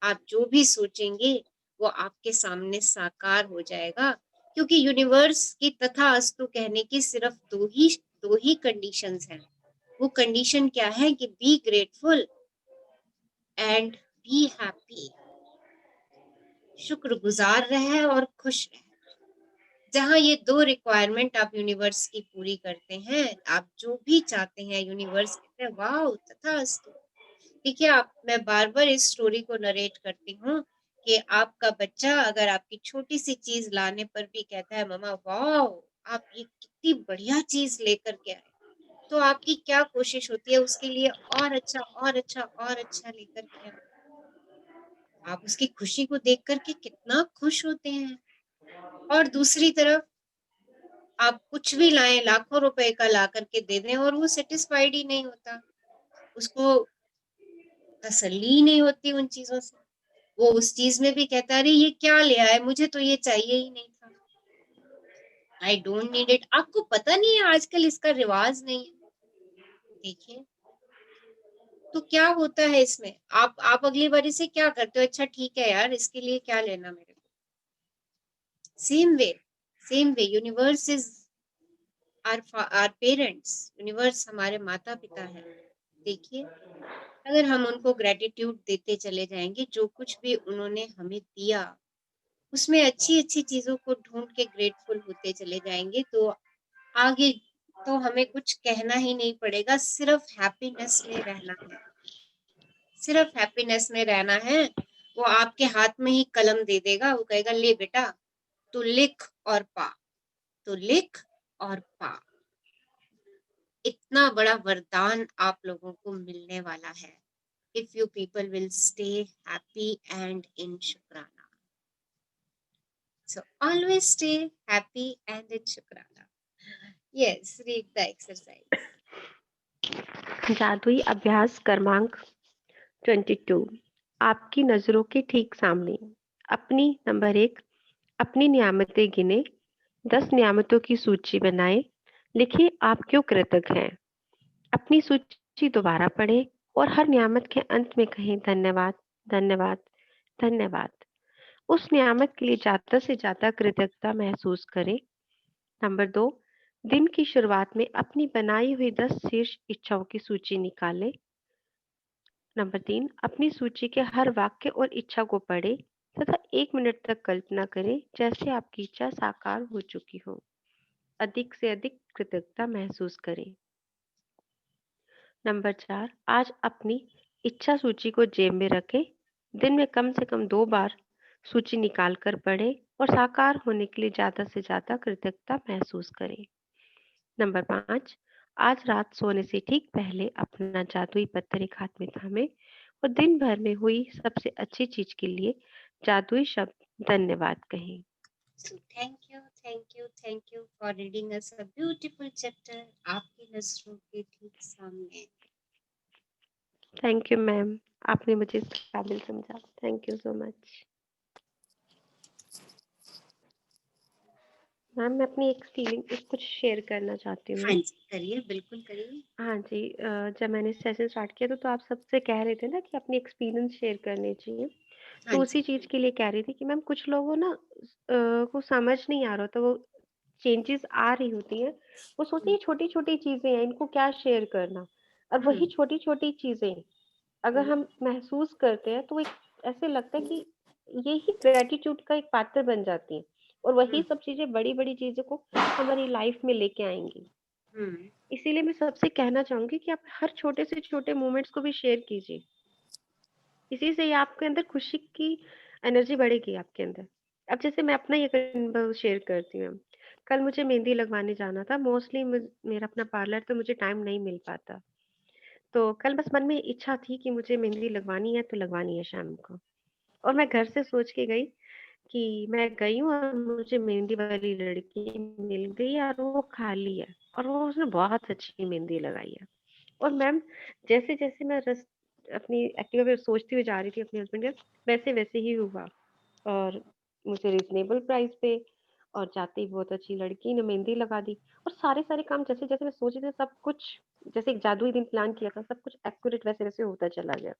आप जो भी सोचेंगे वो आपके सामने साकार हो जाएगा, क्योंकि यूनिवर्स की तथास्तु कहने की सिर्फ दो ही कंडीशंस हैं। वो कंडीशन क्या है कि be grateful and be happy. शुक्रगुजार रहे और खुश रहे। जहां ये दो रिक्वायरमेंट आप यूनिवर्स की पूरी करते हैं, आप जो भी चाहते हैं यूनिवर्स कहते हैं वाह तथास्तु। देखिए, मैं बार बार इस स्टोरी को नरेट करती हूँ कि आपका बच्चा अगर आपकी छोटी सी चीज लाने पर भी कहता है मम्मा वाह आप ये कितनी बढ़िया चीज लेकर के आए, तो आपकी क्या कोशिश होती है उसके लिए और अच्छा और अच्छा और अच्छा लेकर के आए। आप उसकी खुशी को देख करके कितना खुश होते हैं। और दूसरी तरफ आप कुछ भी लाएं, लाखों रुपए का ला करके दे दें और वो सेटिस्फाइड ही नहीं होता, उसको तसल्ली नहीं होती उन चीजों से, वो उस चीज में भी कहता है अरे ये क्या ले आए, मुझे तो ये चाहिए ही नहीं था, आई डोंट नीड इट। आपको पता नहीं है आजकल इसका रिवाज नहीं है। देखिए, तो क्या होता है इसमें, आप अगली बारी से क्या करते हो, अच्छा ठीक है यार इसके लिए क्या लेना मेरे को। Same way universe is our parents, universe हमारे माता पिता है। देखिए, अगर हम उनको ग्रेटिट्यूड देते चले जाएंगे, जो कुछ भी उन्होंने हमें दिया उसमें अच्छी अच्छी चीजों को ढूंढ के ग्रेटफुल होते चले जाएंगे, तो आगे तो हमें कुछ कहना ही नहीं पड़ेगा, सिर्फ हैप्पीनेस में रहना है, सिर्फ हैप्पीनेस में रहना है। वो आपके हाथ में ही कलम दे देगा, वो कहेगा ले बेटा तू लिख और पा, तो लिख और पा। इतना बड़ा वरदान आप लोगों को मिलने वाला है if you people will stay happy and in Shukrana. So always stay happy and in Shukrana. Yes, read the exercise. जादुई अभ्यास क्रमांक 22। आपकी नजरों के ठीक सामने अपनी नंबर 1 अपनी नियामतें गिने, 10 नियामतों की सूची बनाएं, लिखिए आप क्यों कृतज्ञ हैं। अपनी सूची दोबारा पढ़ें और हर नियामत के अंत में कहें धन्यवाद, धन्यवाद, धन्यवाद। उस नियामत के लिए ज्यादा से ज्यादा कृतज्ञता महसूस करें। नंबर 2 दिन की शुरुआत में अपनी बनाई हुई 10 शीर्ष इच्छाओं की सूची निकालें। नंबर 3 अपनी सूची के हर वाक्य और इच्छा को पढ़ें तथा 1 मिनट तक कल्पना करें जैसे आपकी इच्छा साकार हो चुकी हो। अधिक से अधिक कृतज्ञता महसूस करें। नंबर 4 आज अपनी इच्छा सूची को जेब में रखें। दिन में कम से कम 2 बार सूची निकाल कर पढ़ें और साकार होने के लिए ज्यादा से ज्यादा कृतज्ञता महसूस करें। नंबर 5 आज रात सोने से ठीक पहले अपना जादुई पत्थर एक हाथ में थामे और दिन भर में हुई सबसे अच्छी चीज के लिए जादुई शब्द धन्यवाद कहें। So thank you for reading us a beautiful chapter. आपकी नजरों के ठीक सामने। थैंक यू मैम, आपने मुझे इस काबिल समझा। Thank you so much ma'am. मैं अपनी एक फीलिंग कुछ शेयर करना चाहती हूँ। हाँ जी करिए, बिल्कुल करिए। हाँ जी, जब मैंने सेशन स्टार्ट किया तो आप सबसे कह रहे थे ना कि अपनी एक्सपीरियंस शेयर करने चाहिए। हाँ तो जी उसी चीज के लिए कह रही थी कि मैम कुछ लोगों ना को समझ नहीं आ रहा होता, वो चेंजेस आ रही होती हैं, वो सोचते हैं छोटी छोटी चीजें हैं, इनको क्या शेयर करना। और वही छोटी छोटी चीजें अगर हम महसूस करते हैं तो वो एक ऐसे लगता है कि यही ग्रेटिट्यूड का एक पात्र बन जाती है और वही सब चीजें बड़ी बड़ी चीजों को हमारी लाइफ में लेके आएंगी। इसीलिए मैं सबसे कहना चाहूंगी कि आप हर छोटे से छोटे मोमेंट्स को भी शेयर कीजिए। इसी से आपके अंदर खुशी की एनर्जी बढ़ेगी आपके अंदर। अब जैसे मैं अपना ये अनुभव शेयर करती हूँ। कल मुझे मेहंदी लगवाने जाना था। मोस्टली मेरा अपना पार्लर, तो मुझे टाइम नहीं मिल पाता। तो कल बस मन में इच्छा थी कि मुझे मेहंदी लगवानी है तो लगवानी है शाम को। और मैं घर से सोच के गई कि मैं गई हूँ और मुझे मेहंदी वाली लड़की मिल गई और वो खाली है और वो उसने बहुत अच्छी मेहंदी लगाई है। और मैम जैसे जैसे मैं अपनी एक्टिवा पे सोचती हुई जा रही थी अपने हस्बैंड के, वैसे वैसे ही हुआ। और मुझे रिजनेबल प्राइस पे और जाते ही बहुत अच्छी लड़की ने मेहंदी लगा दी। और सारे सारे काम जैसे जैसे मैं सोची थी सब कुछ, जैसे एक जादुई दिन प्लान किया था, सब कुछ एक्यूरेट वैसे वैसे होता चला गया।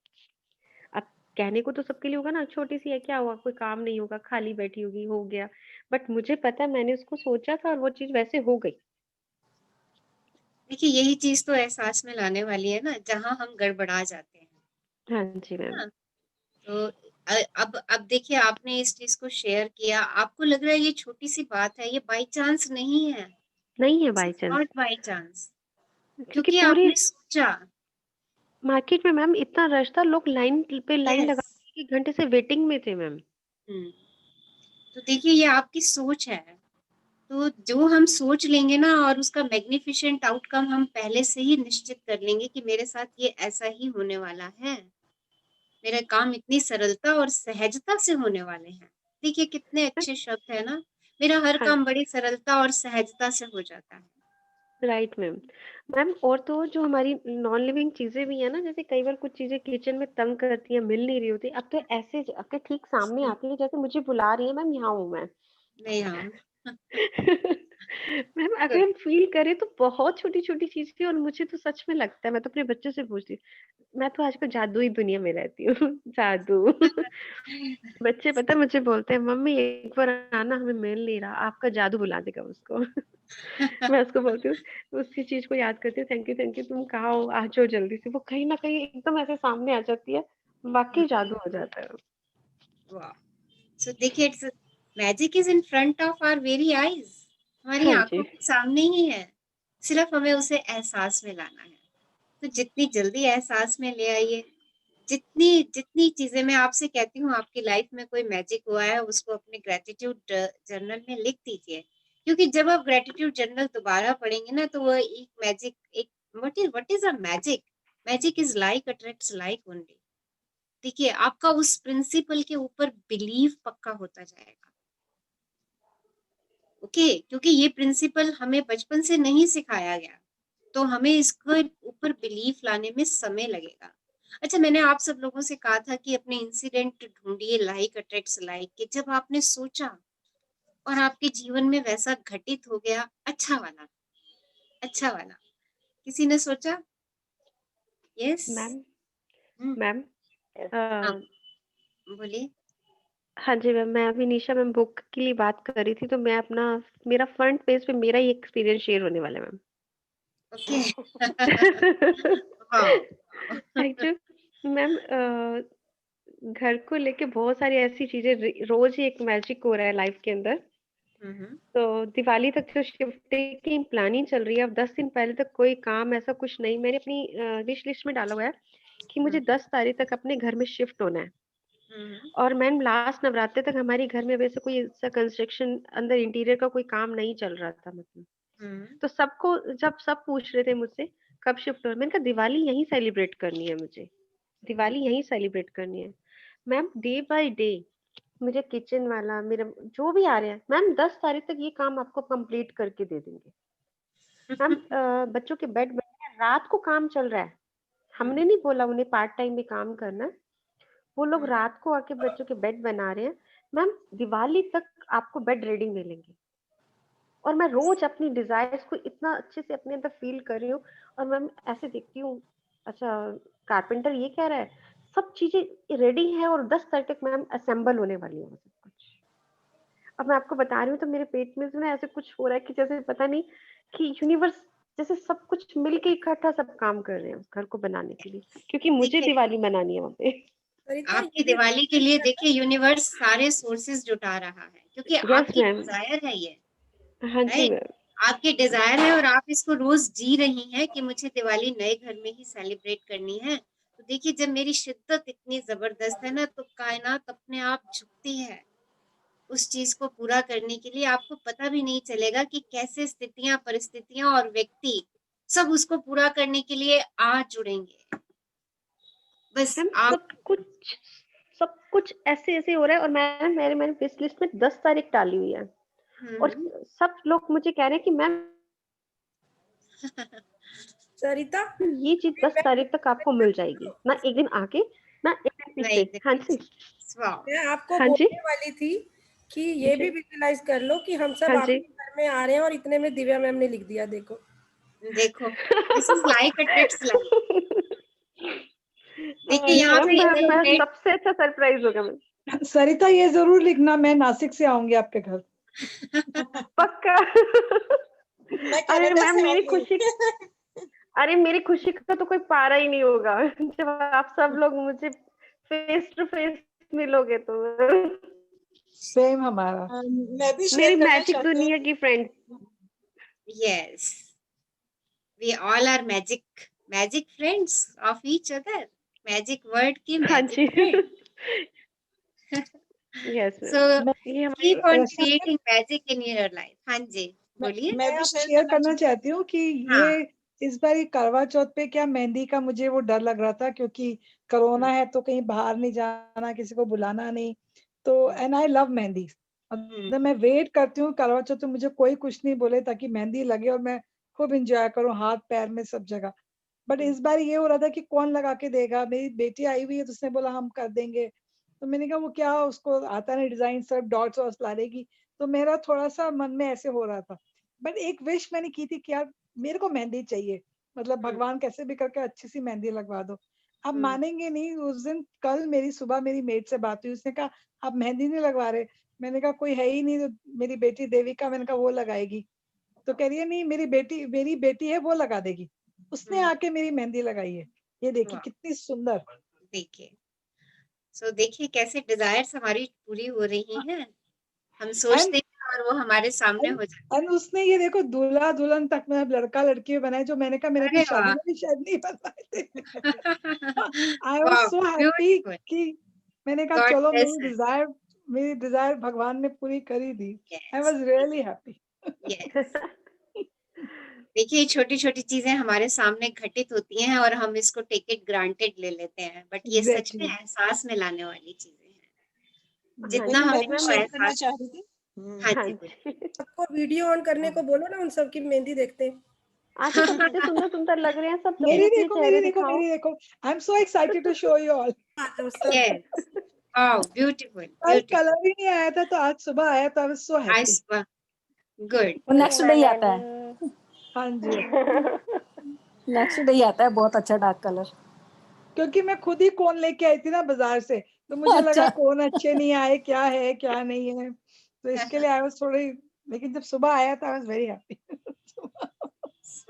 अब कहने को तो सबके लिए होगा ना छोटी सी है, क्या हुआ, कोई काम नहीं होगा, खाली बैठी होगी, हो गया। बट मुझे पता है मैंने उसको सोचा था और वो चीज वैसे हो गई। देखिए यही चीज तो एहसास में लाने वाली है ना, जहाँ हम गड़बड़ा जाते हैं। हाँ जी मैम। तो अब देखिए आपने इस चीज को शेयर किया, आपको लग रहा है ये छोटी सी बात है, ये बाय चांस नहीं है। नहीं है by chance, not by chance, क्योंकि क्योंकि पूरी आपने सोचा। मार्केट में मैम इतना रश था, लोग लाइन पे लाइन लगा यस के 1 घंटे से वेटिंग में थे मैम। तो देखिए ये आपकी सोच है। तो जो हम सोच लेंगे ना और उसका मैग्निफिसेंट आउटकम हम पहले से ही निश्चित कर लेंगे कि मेरे साथ ये ऐसा ही होने वाला है, मेरा काम इतनी सरलता और सहजता से होने वाले हैं। देखिए कितने अच्छे शब्द है ना, मेरा हर हाँ काम बड़ी सरलता और सहजता से हो जाता है। Right ma'am. मैम और तो जो हमारी नॉन लिविंग चीजें भी है ना, जैसे कई बार कुछ चीजें किचन में तंग करती हैं, मिल नहीं रही होती, अब तो ऐसे आपके ठीक सामने आती है, जैसे मुझे बुला रही है मैम यहाँ हूँ मैं। नहीं हाँ मैम अगर हम फील करें तो बहुत छोटी छोटी चीज थी। और मुझे तो सच में लगता है, मैं तो अपने बच्चे से पूछती हूँ, मैं तो आजकल जादुई दुनिया में रहती हूँ। जादू। बच्चे पता है मुझे बोलते हैं, मम्मी एक बार आना, हमें मिल नहीं रहा, आपका जादू बुला देगा उसको। मैं उसको बोलती हूँ, उसी चीज को याद करती हूँ, थैंक यू तुम कहाँ हो, आ जाओ जल्दी से। वो कहीं ना कहीं एकदम ऐसे सामने आ जाती है, वाकई जादू हो जाता है। वाह, सो देखिए it's magic is in front of our very eyes, हमारी हाँ आंखों जी के सामने ही है, सिर्फ हमें उसे एहसास में लाना है। तो जितनी जल्दी एहसास में ले आइए, जितनी जितनी चीजें मैं आपसे कहती हूँ, आपकी लाइफ में कोई मैजिक हुआ है उसको अपने ग्रेटिट्यूड जर्नल में लिख दीजिए, क्योंकि जब आप ग्रेटिट्यूड जर्नल दोबारा पढ़ेंगे ना, तो वो एक मैजिक, एक what is a magic, magic is like attracts like only. देखिए, आपका उस प्रिंसिपल के ऊपर बिलीव पक्का होता जाएगा। ओके, क्योंकि ये प्रिंसिपल हमें बचपन से नहीं सिखाया गया, तो हमें इसके ऊपर बिलीफ लाने में समय लगेगा। अच्छा, मैंने आप सब लोगों से कहा था कि अपने इंसिडेंट ढूंढिए लाइक अट्रैक्ट्स लाइक के। जब आपने सोचा और आपके जीवन में वैसा घटित हो गया, अच्छा वाला, अच्छा वाला, किसी ने सोचा? यस मैम मैम हाँ, बोलिए। हाँ जी मैम, मैं अभी निशा मैम बुक के लिए बात कर रही थी, तो मैं अपना मेरा फ्रंट पेज पे मेरा ही एक्सपीरियंस शेयर होने वाला है मैम। ओके हाँ एक्चुअली मैम घर को लेके बहुत सारी ऐसी चीजें रोज ही एक मैजिक हो रहा है लाइफ के अंदर। तो दिवाली तक जो शिफ्टिंग की प्लानिंग चल रही है, अब 10 दिन पहले तक कोई काम ऐसा कुछ नहीं, मैंने अपनी विश लिस्ट में डाला हुआ है कि मुझे 10 तारीख तक अपने घर में शिफ्ट होना है। और मैम लास्ट नवरात्रि तक हमारे घर में वैसे कोई ऐसा कंस्ट्रक्शन अंदर इंटीरियर का कोई काम नहीं चल रहा था मतलब। तो सबको जब सब पूछ रहे थे मुझसे कब शिफ्ट हो, मैंने कहा दिवाली यहीं सेलिब्रेट करनी है, मुझे दिवाली यहीं सेलिब्रेट करनी है। मैम डे बाय डे मुझे किचन वाला मेरा जो भी आ रहे हैं, मैम 10 तारीख तक ये काम आपको कंप्लीट करके दे देंगे। मैम बच्चों के बेड बने हैं, रात को काम चल रहा है, हमने नहीं बोला उन्हें पार्ट टाइम में काम करना है, वो लोग रात को आके बच्चों के बेड बना रहे हैं। मैम दिवाली तक आपको बेड रेडी मिलेंगे। और मैं रोज अपनी डिजायर्स को इतना अच्छे से अपने अंदर फील कर रही हूँ, और मैम ऐसे देखती हूँ, अच्छा कारपेंटर ये कह रहा है, सब चीजें रेडी है और 10 तारीख तक मैम असेंबल होने वाली है वो सब कुछ। अब मैं आपको बता रही हूँ तो मेरे पेट में ना ऐसे कुछ हो रहा है कि जैसे पता नहीं कि यूनिवर्स जैसे सब कुछ मिलके इकट्ठा सब काम कर रहे हैं उस घर को बनाने के लिए, क्योंकि मुझे दिवाली मनानी है वहाँ पे। आपकी दिवाली के लिए देखिए यूनिवर्स सारे सोर्सेज जुटा रहा है, क्योंकि यस आपकी मैम, डिजायर है ये, हाँ जी राइट? मैम, आपकी डिजायर है और आप इसको रोज जी रही हैं कि मुझे दिवाली नए घर में ही सेलिब्रेट करनी है। तो देखिए, जब मेरी शिद्दत इतनी जबरदस्त है ना, तो कायनात अपने आप झुकती है उस चीज को पूरा करने के लिए। आपको पता भी नहीं चलेगा कि कैसे स्थितियां, परिस्थितियां और व्यक्ति सब उसको पूरा करने के लिए आ जुड़ेंगे। बस मैम आप सब कुछ ऐसे ऐसे हो रहा है। और मैंने विश लिस्ट में 10 तारीख डाली हुई है, और सब लोग मुझे कह रहे हैं कि मैम सरिता, ये चीज 10 तारीख तक आपको मिल जाएगी, ना एक दिन आगे ना एक दिन नहीं पीछे। हाँ जी, मैं आपको हाँ जी, बोलने वाली थी कि ये भी विजुलाइज कर लो कि हम सब हाँ जी। आपके घर में आ रहे हैं, और इतने में दिव्या मैम ने लिख दिया, देखो देखो, this is like attracts like. देखिए यहाँ पे मैं सबसे अच्छा सरप्राइज होगा मैं। सरिता ये जरूर लिखना, मैं नासिक से आऊंगी आपके घर। पक्का। अरे मैम मेरी खुशी अरे मेरी खुशी का तो कोई पारा ही नहीं होगा जब आप सब लोग मुझे फेस टू फेस मिलोगे तो। सेम हमारा। मैं भी मेरी शेयर करना मैजिक चाहती हूँ। दुनिया की friend. yes, we all are magic friends of each other, magic word की हाँ magic जी। friend. यस so ये keep on Rachna creating magic in your life. हाँ जी, बोलिए। मैं भी शेयर करना चाहती हूँ कि हाँ ये इस बार करवा चौथ पे क्या मेहंदी का मुझे वो डर लग रहा था, क्योंकि कोरोना है तो कहीं बाहर नहीं जाना, किसी को बुलाना नहीं, तो एंड आई लव मेहंदी। मतलब मैं वेट करती हूँ करवा चौथ तो मुझे कोई कुछ नहीं बोले, ताकि मेहंदी लगे और मैं खूब इंजॉय करूँ हाथ पैर में सब जगह। बट इस बार ये हो रहा था कि कौन लगा के देगा। मेरी बेटी आई हुई है तो उसने बोला हम कर देंगे, तो मैंने कहा वो क्या, उसको आता नहीं डिजाइन, सब डॉट्स वॉट्स ला देगी। तो मेरा थोड़ा सा मन में ऐसे हो रहा था। बट एक विश मैंने की थी कि यार मेरे को मेहंदी चाहिए, मतलब भगवान कैसे भी करके अच्छी सी मेहंदी लगवा दो। आप मानेंगे नहीं, उस दिन कल मेरी सुबह मेरी मेड से बात हुई, उसने कहा आप मेहंदी नहीं लगवा रहे। मैंने कहा कोई है ही नहीं, तो मेरी बेटी देविका, मैंने कहा वो लगाएगी। तो कह रही है नहीं मेरी बेटी है वो लगा देगी। उसने आके मेरी मेहंदी लगाई है, ये देखिए कितनी सुंदर। देखिए, सो देखिए कैसे डिजायर्स हमारी पूरी हो रही हैं। हम सोचते हैं और वो हमारे सामने हो जाता और उसने ये देखो दूल्हा दुल्हन तक में अब लड़का लड़की बनाए, जो मैंने कहा मैंने अरे अपनी शादी वाह! में भी शायद नहीं बनवाए थे। I was wow, so happy beautiful, कि मैंने कहा गॉड चलो ब्लेस हर। मेरी डिजायर भगवान ने पूरी कर ही दी। I yes, was really happy. Yes. देखिए छोटी-छोटी चीज़ें हमारे सामने घटित होती हैं और हम इसको टेक इट ग्रांटेड ले लेते हैं, बट ये सच में एग्जैक्टली। एहसास में लाने वाली चीज़ें हैं। हाँ जितना जी, हम मैं भी इनको शेयर करना एहसास चाह रही थी। हाँ हाँ जी, बोलिए। जी। सबको वीडियो ऑन करने को बोलो ना, उन सबकी मेहंदी देखते हैं। आज तो सब कितने सुंदर-सुंदर लग रहे हैं, सब अपने-अपने चेहरे मेरी दिखाओ। देखो। I am so excited to show you all. तो सब यस, वाओ, ब्यूटीफुल, कल ब्यूटीफुल। कलर ही नहीं आया था तो आज सुबह आया तो I was so happy. Nice one, good, वो नेक्स्ट डे ही मैंने आता है, भी हाँ जी, नेक्स्ट डे ही आता है, बहुत अच्छा डार्क कलर। क्योंकि मैं खुद ही कोन लेके आई थी ना बाजार से, तो मुझे लगा अच्छा, कोन अच्छे नहीं आए, क्या है क्या नहीं है, तो इसके लिए आई वाज थोड़ी, लेकिन जब सुबह आया था I was very happy.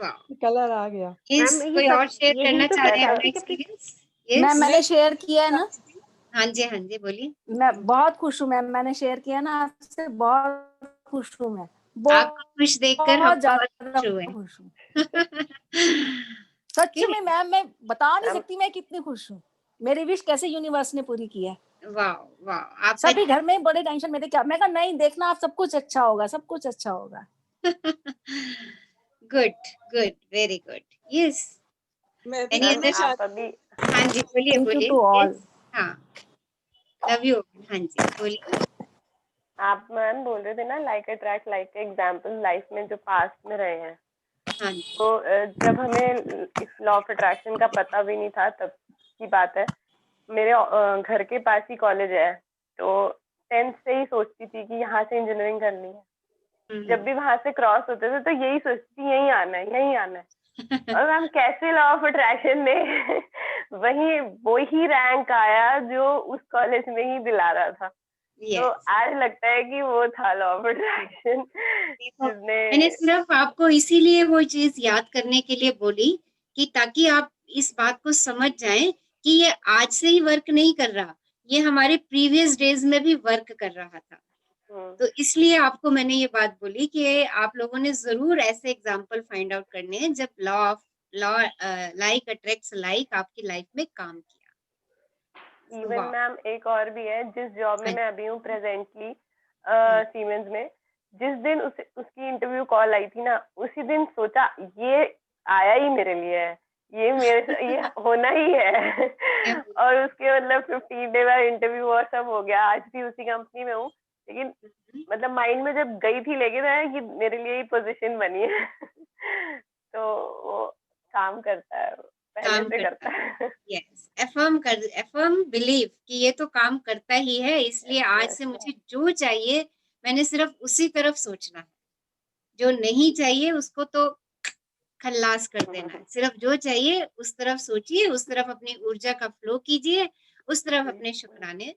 Wow. Colour आ गया। यस, मैम ये कोई और सब शेयर यही करना तो चाह रहे हैं अपना फैकल्टी के एक्सपीरियंस? मैम यस, मैंने शेयर किया है ना, हाँ जी, बोलिए। मैं बहुत खुश हूँ मैम, मैंने शेयर किया ना आपसे, बहुत खुश हूँ मैं, आपको खुश देखकर हम बहुत बहुत ज्यादा खुश हुए। खुश हूँ। सच में मैम, मैं बता नहीं मैम सकती मैं कितनी खुश हूँ। मेरी विश कैसे यूनिवर्स ने पूरी की है। वाह, आपका सभी घर में बड़े टेंशन में थे, क्या मैं कहा नहीं, देखना आप, सब कुछ अच्छा होगा, सब कुछ अच्छा होगा। Good, very good. यस, मैं भी एनी मैम कहना अदर? चाह आप अभी हाँ जी, थैंक यू बोलिए। To all. यस, हाँ, लव यू। हाँ जी, बोलिए। आप मैम बोल रहे थे ना, लाइक अट्रैक्ट लाइक के एग्जाम्पल लाइफ में जो पास्ट में रहे हैं, हाँ जी, तो जब हमें इस लॉ ऑफ अट्रैक्शन का पता भी नहीं था तब की बात है। मेरे घर के पास ही कॉलेज है, तो 10th से ही सोचती थी कि यहाँ से इंजीनियरिंग करनी है। जब भी वहां से क्रॉस होते थे तो यही सोचती थी यही आना है, यही आना है। और मैम कैसे लॉ ऑफ अट्रैक्शन ने वही रैंक आया जो उस कॉलेज में ही दिला रहा था। तो यस। आज लगता है कि वो था लॉ ऑफ अट्रैक्शन जिसने मैंने सिर्फ आपको इसीलिए वो चीज याद करने के लिए बोली कि ताकि आप इस बात को समझ जाएं कि ये आज से ही वर्क नहीं कर रहा, ये हमारे प्रीवियस डेज में भी वर्क कर रहा था। तो इसलिए आपको मैंने ये बात बोली कि आप लोगों ने जरूर ऐसे एग्जाम्पल फाइंड आउट करने हैं जब लॉ लाइक अट्रैक्ट्स लाइक आपकी लाइफ में काम किया। इवन मैम एक और भी है, जिस जॉब में मैं अभी हूँ प्रेजेंटली सीमेंस में, जिस दिन उसकी इंटरव्यू कॉल आई थी ना, उसी दिन सोचा ये आया ही मेरे लिए है, ये होना ही है। और उसके मतलब 15 डे बाद इंटरव्यू और सब हो गया, आज भी उसी कंपनी में हूँ, लेकिन मतलब माइंड में जब गई थी लेके ना कि मेरे लिए ही पोजीशन बनी है। तो वो काम करता है, पहले से करता है। यस, एफर्म बिलीव कि ये तो काम करता ही है, इसलिए आज से मुझे जो चाहिए मैंने सिर्फ उसी तरफ सोचना है, जो नहीं चाहिए उसको तो खल्लास कर देना है। सिर्फ जो चाहिए उस तरफ सोचिए, उस तरफ अपनी ऊर्जा का फ्लो कीजिए, उस तरफ अपने शुक्राने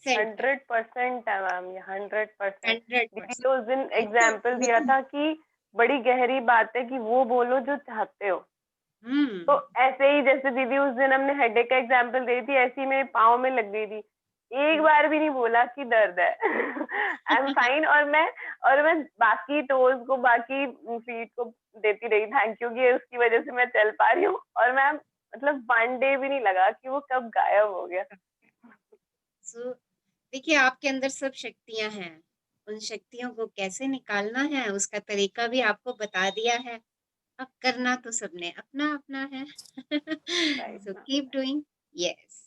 100% है मैम, ये 100%। 100%। तो उस दिन एग्जाम्पल दिया था कि बड़ी गहरी बात है कि वो बोलो जो चाहते हो। तो ऐसे ही जैसे दीदी उस दिन हमने हेडेक का एग्जाम्पल दी थी, ऐसी मेरे पाँव में लग गई थी, एक बार भी नहीं बोला कि दर्द है। I am fine. और मैं बाकी टोज को, बाकी फीट को देती रही थैंक यू कि उसकी वजह से मैं चल पा रही हूँ। और मैम मतलब 1 डे भी नहीं लगा कि वो कब गायब हो गया। देखिए आपके अंदर सब शक्तियां हैं, उन शक्तियों को कैसे निकालना है उसका तरीका भी आपको बता दिया है। अब करना तो सबने अपना अपना है। So keep doing. Yes.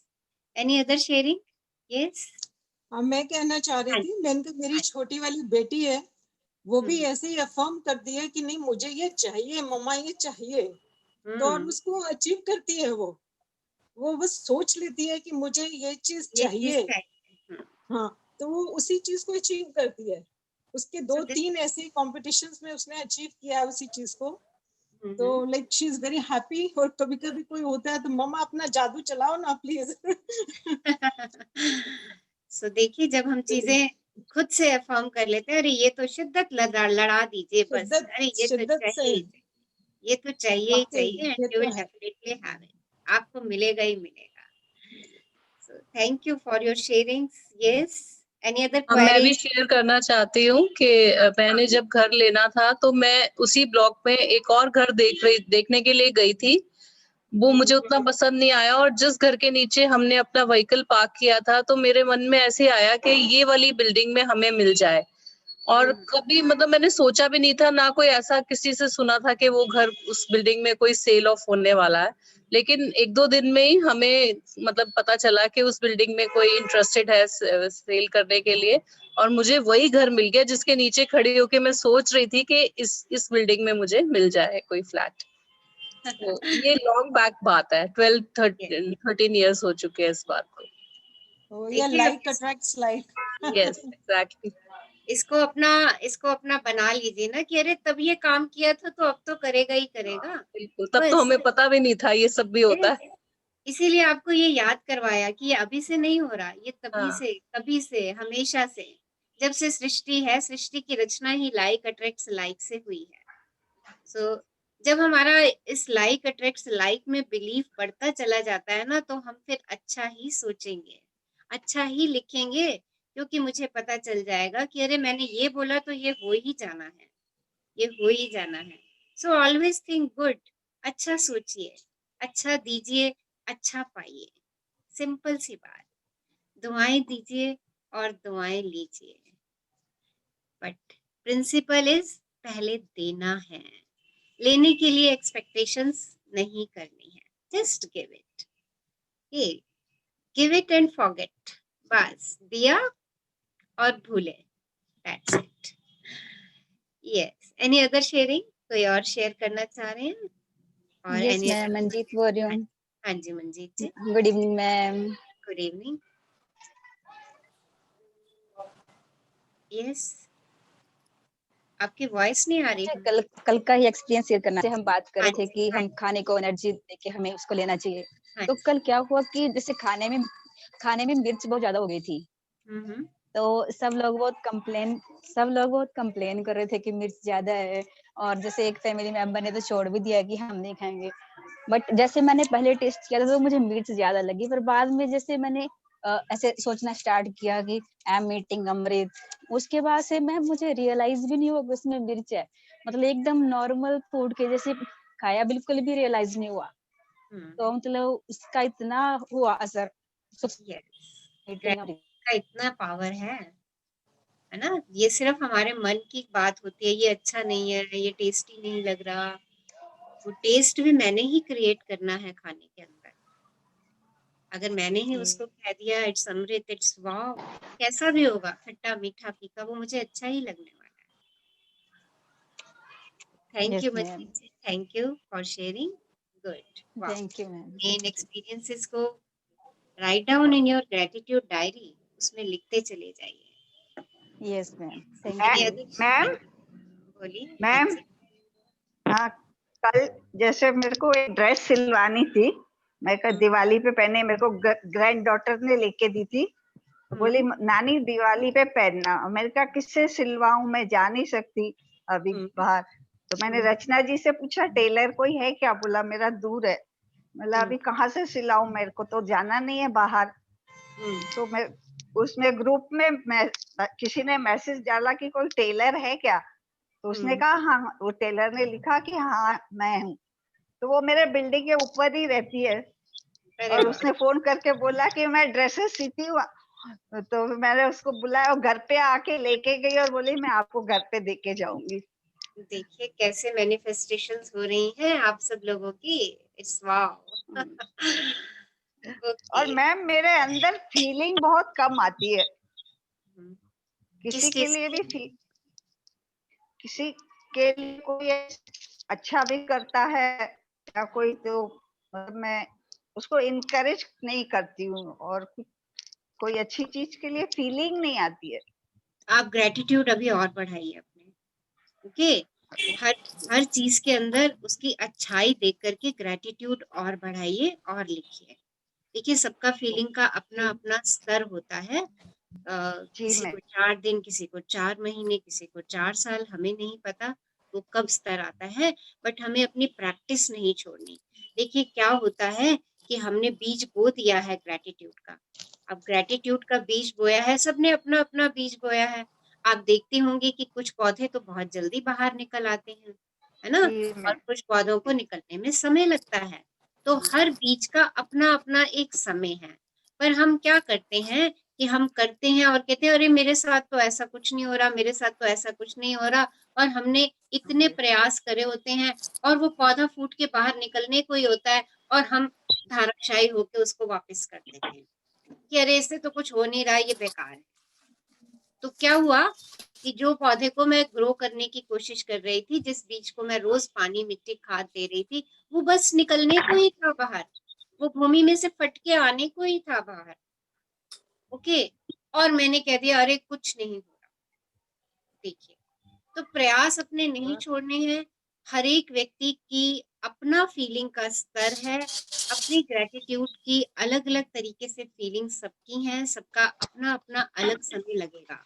Any other sharing? Yes. मैं कहना चाह रही थी, मैंने तो मेरी छोटी वाली बेटी है, वो भी ऐसे ही अफर्म कर दिया कि नहीं मुझे ये चाहिए मम्मा, ये चाहिए। तो और उसको अचीव करती है, वो बस सोच लेती है कि मुझे ये चीज चाहिए। हाँ, तो वो उसी चीज को अचीव करती है। उसके 2-3 ऐसे कॉम्पिटिशन्स में उसने अचीव किया है उसी चीज को। तो like she is very happy. और कभी कभी कोई होता है तो मम्मा अपना जादू चलाओ ना प्लीज। सो देखिए जब हम चीजें खुद से अफर्म कर लेते हैं, अरे ये तो शिद्दत लड़ा दीजिए बस, अरे ये तो चाहिए, ये तो चाहिए ही चाहिए, and you will definitely have it, आपको मिलेगा ही मिलेगा। So thank you for your sharings. Yes, any other मैं भी क्वेरीज? शेयर करना चाहती हूँ कि मैंने जब घर लेना था तो मैं उसी ब्लॉक में एक और घर देखने के लिए गई थी। वो मुझे उतना पसंद नहीं आया, और जिस घर के नीचे हमने अपना व्हीकल पार्क किया था तो मेरे मन में ऐसे आया कि ये वाली बिल्डिंग में हमें मिल जाए। और कभी मतलब मैंने सोचा भी नहीं था, ना कोई ऐसा किसी से सुना था कि वो घर उस बिल्डिंग में कोई सेल ऑफ होने वाला है। लेकिन 1-2 दिन में ही हमें मतलब पता चला कि उस बिल्डिंग में कोई इंटरेस्टेड है सेल करने के लिए, और मुझे वही घर मिल गया जिसके नीचे खड़ी होके मैं सोच रही थी कि इस बिल्डिंग में मुझे मिल जाए कोई फ्लैट। तो ये लॉन्ग बैक बात है, 12-13 इयर्स हो चुके हैं इस बात को। तो ये like attracts like. Yes, exactly. इसको अपना बना लीजिए ना कि अरे तब ये काम किया था तो अब तो करेगा ही करेगा। बिल्कुल, तब तो हमें पता भी नहीं था ये सब भी होता है। इसीलिए आपको ये याद करवाया कि ये अभी से नहीं हो रहा, ये हाँ। कभी से, हमेशा से, जब से सृष्टि है, सृष्टि की रचना ही लाइक अट्रैक्ट्स लाइक से हुई है। सो जब हमारा इस लाइक अट्रैक्ट्स लाइक में बिलीफ बढ़ता चला जाता है ना, तो हम फिर अच्छा ही सोचेंगे, अच्छा ही लिखेंगे, क्योंकि मुझे पता चल जाएगा कि अरे मैंने ये बोला तो ये हो ही जाना है, ये हो ही जाना है। सो ऑलवेज थिंक गुड, अच्छा सोचिए, अच्छा दीजिए, अच्छा पाइए। सिंपल सी बात, दुआएं दीजिए और दुआएं लीजिए, बट प्रिंसिपल इज पहले देना है, लेने के लिए एक्सपेक्टेशंस नहीं करनी है। Just give it, give it and forget. बस दिया और भूले, that's it. Yes, any other sharing? कोई और शेयर करना चाह रहे हैं? और यस एनी मैम, मंजीत बोल रही हूँ। हाँ जी Manjeet ji, good evening ma'am. Good evening. Yes, आपकी वॉइस नहीं आ रही है। कल का ही एक्सपीरियंस शेयर करना है। हम बात कर रहे थे कि हाँ हम खाने को एनर्जी देके हमें उसको लेना चाहिए। हाँ तो कल क्या हुआ कि जैसे खाने में मिर्च बहुत ज्यादा हो गई थी। तो सब लोग बहुत कंप्लेन कर रहे थे कि मिर्च ज्यादा है, और जैसे एक फैमिली मेंबर ने तो छोड़ भी दिया कि हम नहीं खाएंगे। बट जैसे मैंने पहले टेस्ट किया था तो मुझे मिर्च ज्यादा लगी, पर बाद में जैसे मैंने ऐसे सोचना स्टार्ट किया कि आई एम ईटिंग अमृत, उसके बाद से मुझे रियलाइज भी नहीं हुआ कि उसमें मिर्च है। मतलब एकदम नॉर्मल फूड के जैसे खाया, बिल्कुल भी रियलाइज नहीं हुआ। तो मतलब उसका इतना हुआ असर। का इतना पावर है ना। ये सिर्फ हमारे मन की बात होती है, ये अच्छा नहीं है, ये टेस्टी नहीं लग रहा, वो टेस्ट भी मैंने ही क्रिएट करना है खाने के अंदर। अगर मैंने ही उसको कह दिया इट्स अमृत, इट्स वाव, कैसा भी होगा, खट्टा मीठा फीका, वो मुझे अच्छा ही लगने वाला है। Thank you Manjeet ji, thank you for sharing. Good, thank you ma'am. इन एक्सपीरियंसेस को write down in your gratitude diary, उसमें लिखते चले जाइए। Yes ma'am, thank you ma'am. बोलिए मैम, हाँ, कल जैसे मेरे को एक ड्रेस सिलवानी थी, मैं कल दिवाली पे पहने, मेरे को ग्रैंड डॉटर ने लेके दी थी। तो बोली नानी दिवाली पे पहनना। मैंने कहा किससे सिलवाऊं, मैं जा नहीं सकती अभी बाहर। तो मैंने रचना जी से पूछा टेलर कोई है क्या, बोला मेरा दूर है। मतलब अभी कहाँ से सिलाऊं, मेरे को तो जाना नहीं है बाहर। तो मैं उसमें ग्रुप में किसी ने मैसेज डाला कि कोई टेलर है क्या, तो उसने कहा हाँ, वो टेलर ने लिखा कि हाँ मैं हूँ। तो वो मेरे बिल्डिंग के ऊपर ही रहती है, और उसने फोन करके बोला कि मैं ड्रेसेस सीती हूँ। तो मैंने उसको बुलाया, घर पे आके लेके गई और बोली मैं आपको घर पे देके जाऊंगी। देखिए कैसे मैनिफेस्टेशंस हो रही हैं आप सब लोगों की, इट्स वाव। और मैम मेरे अंदर फीलिंग बहुत कम आती है, किसी के लिए भी किसी के लिए कोई अच्छा भी करता है या कोई, तो मैं उसको इनकरेज नहीं करती हूँ, और कोई अच्छी चीज के लिए फीलिंग नहीं आती है। आप ग्रेटिट्यूड अभी और बढ़ाइए अपने, ओके। हर चीज के अंदर उसकी अच्छाई देख करके ग्रेटिट्यूड और बढ़ाइए और लिखिए। देखिए सबका फीलिंग का अपना अपना स्तर होता है। किसी को 4 दिन, किसी को 4 महीने, किसी को 4 साल, हमें नहीं पता वो कब स्तर आता है, बट हमें अपनी प्रैक्टिस नहीं छोड़नी। देखिए क्या होता है कि हमने बीज बो दिया है ग्रेटिट्यूड का, अब ग्रेटिट्यूड का बीज बोया है, सबने अपना अपना बीज बोया है। आप देखती होंगी कि कुछ पौधे तो बहुत जल्दी बाहर निकल आते हैं, है ना, और कुछ पौधों को निकलने में समय लगता है। तो हर बीज का अपना अपना एक समय है। पर हम क्या करते हैं कि हम करते हैं और कहते हैं अरे मेरे साथ तो ऐसा कुछ नहीं हो रहा, मेरे साथ तो ऐसा कुछ नहीं हो रहा, और हमने इतने प्रयास करे होते हैं और वो पौधा फूट के बाहर निकलने को ही होता है, और हम धाराशायी होकर उसको वापस कर देते हैं कि अरे इससे तो कुछ हो नहीं रहा, ये बेकार है। तो क्या हुआ कि जो पौधे को मैं ग्रो करने की कोशिश कर रही थी, जिस बीज को मैं रोज पानी मिट्टी खाद दे रही थी, वो बस निकलने को ही था बाहर, वो भूमि में से फट के आने को ही था बाहर। ओके, और मैंने कह दिया अरे कुछ नहीं हो रहा। देखिए, तो प्रयास अपने नहीं छोड़ने हैं। हर एक व्यक्ति की अपना फीलिंग का स्तर है, अपनी ग्रेटिट्यूड की अलग अलग तरीके से फीलिंग सबकी हैं, सबका अपना अपना अलग समय लगेगा।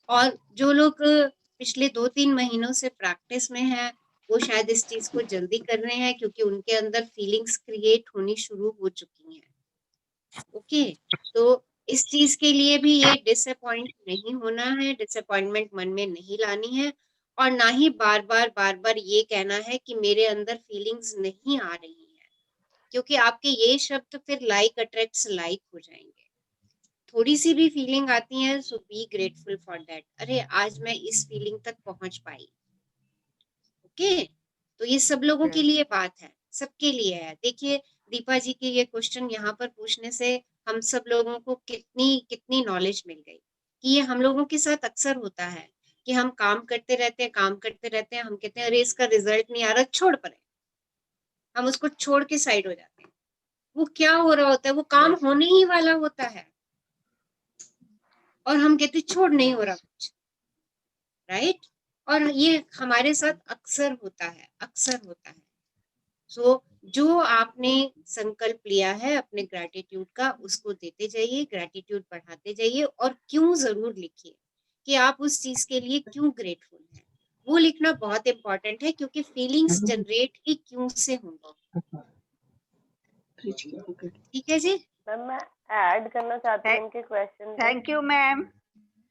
और जो लोग पिछले 2-3 महीनों से प्रैक्टिस में हैं, वो शायद इस चीज को जल्दी कर रहे हैं क्योंकि उनके अंदर फीलिंग्स क्रिएट होनी शुरू हो चुकी हैं। ओके, तो इस चीज के लिए भी ये डिसअपॉइंट नहीं होना है, डिसअपॉइंटमेंट मन में नहीं लानी है, और ना ही बार बार ये कहना है कि मेरे अंदर फीलिंग्स नहीं आ रही है, क्योंकि आपके ये शब्द फिर लाइक अट्रैक्ट्स लाइक हो जाएंगे। थोड़ी सी भी फीलिंग आती है, सो बी ग्रेटफुल फॉर दैट। अरे आज मैं इस फीलिंग तक पहुंच पाई। ओके, तो ये सब लोगों के लिए बात है, सबके लिए है। देखिए दीपा जी के ये क्वेश्चन यहाँ पर पूछने से हम सब लोगों को कितनी कितनी नॉलेज मिल गई कि ये हम लोगों के साथ अक्सर होता है कि हम काम करते रहते हैं, काम करते रहते हैं, हम कहते हैं अरे इसका रिजल्ट नहीं आ रहा, छोड़ पड़े, हम उसको छोड़ के साइड हो जाते हैं। वो क्या हो रहा होता है, वो काम होने ही वाला होता है और हम कहते छोड़, नहीं हो रहा कुछ, राइट। और ये हमारे साथ अक्सर होता है, अक्सर होता है। सो जो आपने संकल्प लिया है अपने ग्रैटिट्यूड का, उसको देते जाइए, ग्रैटिट्यूड बढ़ाते जाइए, और क्यों जरूर लिखिए कि आप उस चीज के लिए क्यों ग्रेटफुल हैं। वो लिखना बहुत इंपॉर्टेंट है क्योंकि फीलिंग्स जनरेट ही क्यों से होंगी। ठीक है जी मैम, मैं ऐड करना चाहती हूँ उनके question. Thank you ma'am.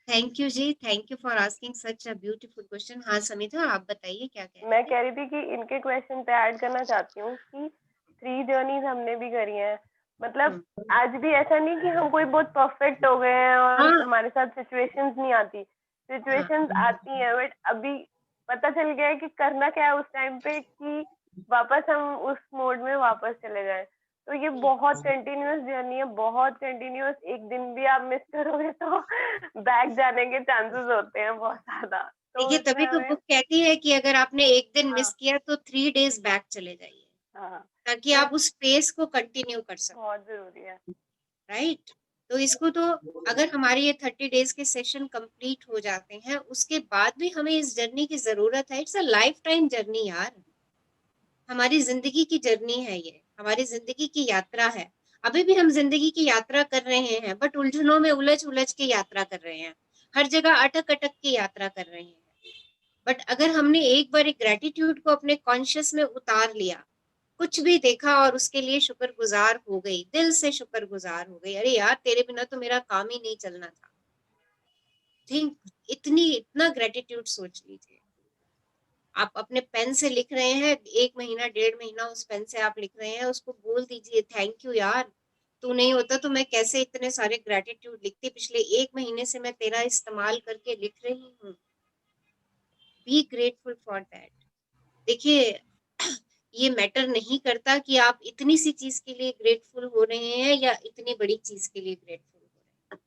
Thank you जी, thank you for asking such a beautiful question. हाँ समिता, आप बताइए क्या कह रहे हैं। मैं कह रही थी कि इनके क्वेश्चन पे ऐड करना चाहती हूँ कि 3 जर्नीज हमने भी करी हैं। मतलब आज भी ऐसा नहीं कि हम कोई बहुत परफेक्ट हो गए हैं और हमारे साथ सिचुएशंस नहीं आती, सिचुएशंस आती हैं, बट अभी पता चल गया है कि करना क्या है उस टाइम पे कि वापस हम उस मोड में वापस चले जाए। तो ये बहुत कंटिन्यूअस जर्नी है, बहुत कंटिन्यूअस। एक दिन भी आप मिस करोगे तो बैक जाने के चांसेस होते हैं बहुत ज्यादा। तो देखिए तभी तो बुक कहती है कि अगर आपने एक दिन मिस किया तो 3 डेज बैक चले जाइए, ताकि आप उस पेस को कंटिन्यू कर सकें। बहुत जरूरी है, राइट। तो इसको तो अगर हमारे ये 30 डेज के सेशन कंप्लीट हो जाते हैं, उसके बाद भी हमें इस जर्नी की जरूरत है। It's a life time journey यार, हमारी जिंदगी की जर्नी है, ये हमारी जिंदगी की यात्रा है। अभी भी हम जिंदगी की यात्रा कर रहे हैं, बट उलझनों में उलझ उलझ के यात्रा कर रहे हैं, हर जगह अटक अटक के यात्रा कर रहे हैं। बट अगर हमने एक बार एक ग्रेटिट्यूड को अपने कॉन्शियस में उतार लिया, कुछ भी देखा और उसके लिए शुक्रगुजार हो गई, दिल से शुक्रगुजार हो गई, अरे यार तेरे बिना तो मेरा काम ही नहीं चलना था। थिंक, इतना ग्रेटिट्यूड सोच लीजिए। आप अपने पेन से लिख रहे हैं, 1 महीना 1.5 महीना उस पेन से आप लिख रहे हैं, उसको बोल दीजिए थैंक यू यार, तू नहीं होता तो मैं कैसे इतने सारे ग्रेटिट्यूड लिखती, पिछले 1 महीने से मैं तेरा इस्तेमाल करके लिख रही हूँ। Be grateful for that. देखिए ये मैटर नहीं करता कि आप इतनी सी चीज के लिए ग्रेटफुल हो रहे हैं या इतनी बड़ी चीज के लिए ग्रेटफुल हो रहे हैं।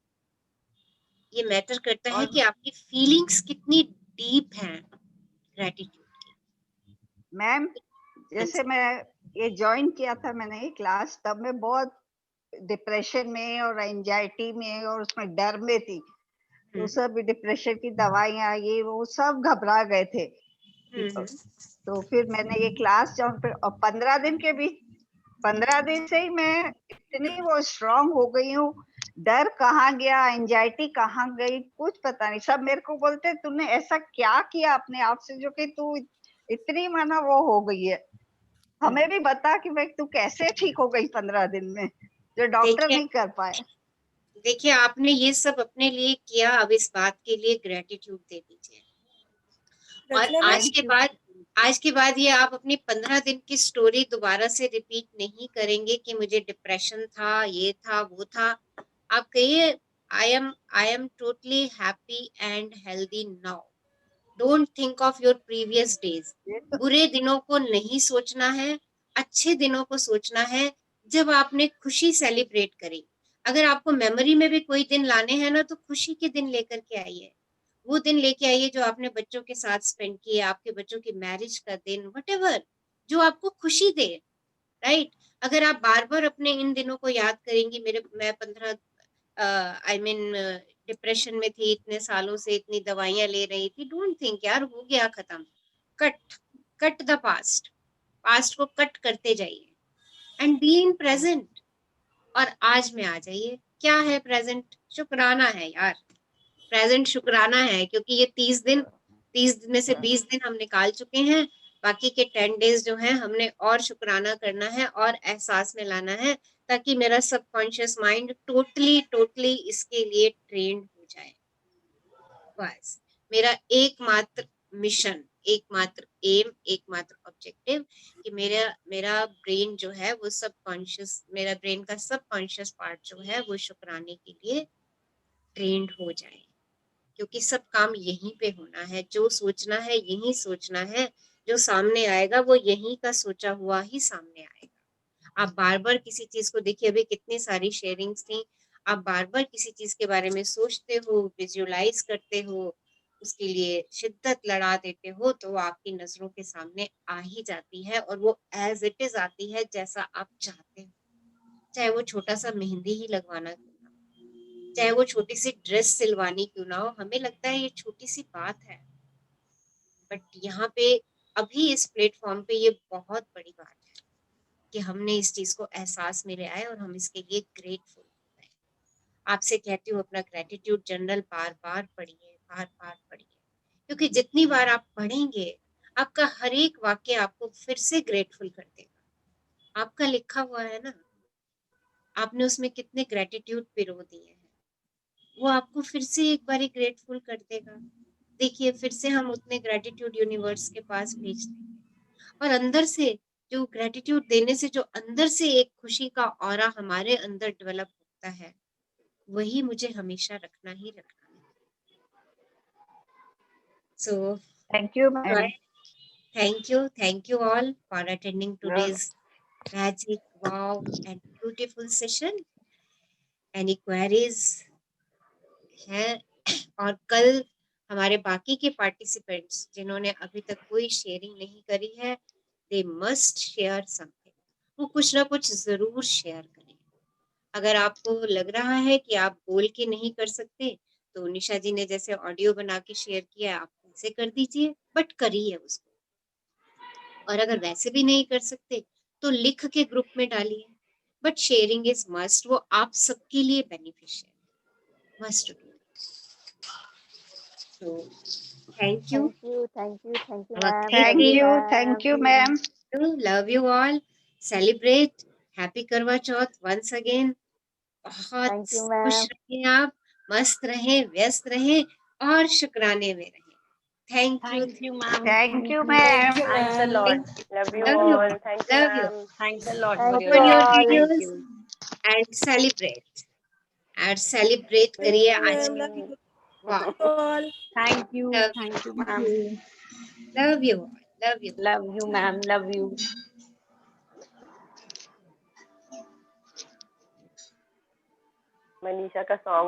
ये मैटर करता है कि आपकी फीलिंग्स कितनी डीप हैं ग्रेटिट्यूड की। मैम जैसे मैं ये ज्वाइन किया था मैंने ये क्लास, तब मैं बहुत डिप्रेशन में और एंजाइटी में और उसमें डर में थी। तो सब डिप्रेशन की दवाइयाँ ये वो सब घबरा गए थे। तो फिर मैंने ये क्लास ज्वाइन कर और 15 दिन के भी 15 दिन से ही मैं इतनी वो स्ट्रांग हो गई हूँ। डर कहाँ गया, एंजाइटी कहाँ गई, कुछ पता नहीं। सब मेरे को बोलते तूने ऐसा क्या किया अपने आप से जो कि तू इतनी माना वो हो गई है। हमें भी बता कि भाई तू कैसे ठीक हो गई 15 दिन में, जो डॉक्टर नहीं कर पाए। देखिए आपने ये सब अपने लिए किया, अब इस बात के लिए ग्रेटिट्यूड दे दीजिए। और आज के बाद ये आप अपनी 15 दिन की स्टोरी दोबारा से रिपीट नहीं करेंगे कि मुझे डिप्रेशन था, ये था, वो था। आप कहिए I am totally happy and healthy now. Don't think of your previous days. बुरे दिनों को नहीं सोचना है, अच्छे दिनों को सोचना है जब आपने खुशी सेलिब्रेट करी। अगर आपको मेमोरी में भी कोई दिन लाने हैं ना, तो खुशी के दिन लेकर के आइए। वो दिन लेके आइए जो आपने बच्चों के साथ स्पेंड किए, आपके बच्चों की मैरिज का दिन, व्हाटएवर जो आपको खुशी दे, राइट। अगर आप बार बार अपने इन दिनों को याद करेंगी, मैं 15 डिप्रेशन में थी, इतने सालों से इतनी दवाइयां ले रही थी, डोंट थिंक यार हो गया खत्म। कट द पास्ट को कट करते जाइए एंड बी इन प्रेजेंट। और आज में आ जाइए। क्या है प्रेजेंट? शुक्राना है यार, प्रेजेंट शुक्राना है, क्योंकि ये 30 दिन में से 20 दिन हम निकाल चुके हैं। बाकी के 10 डेज जो है हमने और शुक्राना करना है और एहसास में लाना है, ताकि मेरा सबकॉन्शियस माइंड टोटली इसके लिए ट्रेंड हो जाए। बस मेरा एकमात्र मिशन, एकमात्र एम, एकमात्र ऑब्जेक्टिव कि मेरा ब्रेन जो है वो सबकॉन्शियस, मेरा ब्रेन का सबकॉन्शियस पार्ट जो है वो शुक्राने के लिए ट्रेंड हो जाए। क्योंकि सब काम यहीं पे होना है, जो सोचना है यहीं सोचना है, जो सामने आएगा वो यहीं का सोचा हुआ ही सामने आएगा। आप बार बार किसी चीज को देखिए, अभी कितनी सारी शेयरिंग्स थी, आप बार बार किसी चीज के बारे में सोचते हो, विजुअलाइज करते हो, उसके लिए शिद्दत लड़ा देते हो, तो वो आपकी नजरों के सामने आ ही जाती है, और वो एज इट इज आती है जैसा आप चाहते हो। चाहे वो छोटा सा मेहंदी ही लगवाना, चाहे वो छोटी सी ड्रेस सिलवानी क्यों ना हो, हमें लगता है ये छोटी सी बात है, बट यहाँ पे अभी इस प्लेटफॉर्म पे ये बहुत बड़ी बात है कि हमने इस चीज को एहसास में ले आए और हम इसके लिए ग्रेटफुल हैं। आपसे कहती हूँ अपना ग्रेटिट्यूड जर्नल बार बार पढ़िए, क्योंकि जितनी बार आप पढ़ेंगे आपका हर एक वाक्य आपको फिर से ग्रेटफुल कर देगा। आपका लिखा हुआ है ना, आपने उसमें कितने ग्रेटिट्यूड पिरो दिए हैं, वो आपको फिर से एक बार ग्रेटफुल कर देगा। देखिए फिर से हम उतने ग्रेटिट्यूड यूनिवर्स के पास भेज देंगे, और अंदर से जो ग्रेटिट्यूड देने से जो अंदर से एक खुशी का ऑरा हमारे अंदर डेवलप होता है, वही मुझे हमेशा रखना ही रखना है। So thank you ma'am. Thank you all for attending today's magic, wow and beautiful session. Any queries हैं? और कल हमारे बाकी के पार्टिसिपेंट्स जिन्होंने अभी तक कोई शेयरिंग नहीं करी है, दे मस्ट शेयर समथिंग। वो कुछ ना कुछ जरूर शेयर करें। अगर आपको लग रहा है कि आप बोल के नहीं कर सकते, तो निशा जी ने जैसे ऑडियो बना के शेयर किया, आप वैसे कर दीजिए, बट करिए उसको। और अगर वैसे भी नहीं कर सकते तो लिख के ग्रुप में डालिए, बट शेयरिंग इज मस्ट। वो आप सबके लिए beneficial must do. So, thank you. Thank you ma'am. Love you all. Celebrate happy करवा चौथ once again. बहुत खुश रहें आप, मस्त रहें, व्यस्त रहें और शुक्राने में रहें। Thank you ma'am. Thank you ma'am. Thanks a lot. Love you all. Thank you ma'am. Thanks a lot for your videos and celebrate. And celebrate करिए आज। Wow. Thank you ma'am. Love you all. Love you ma'am, love you. Manisha का song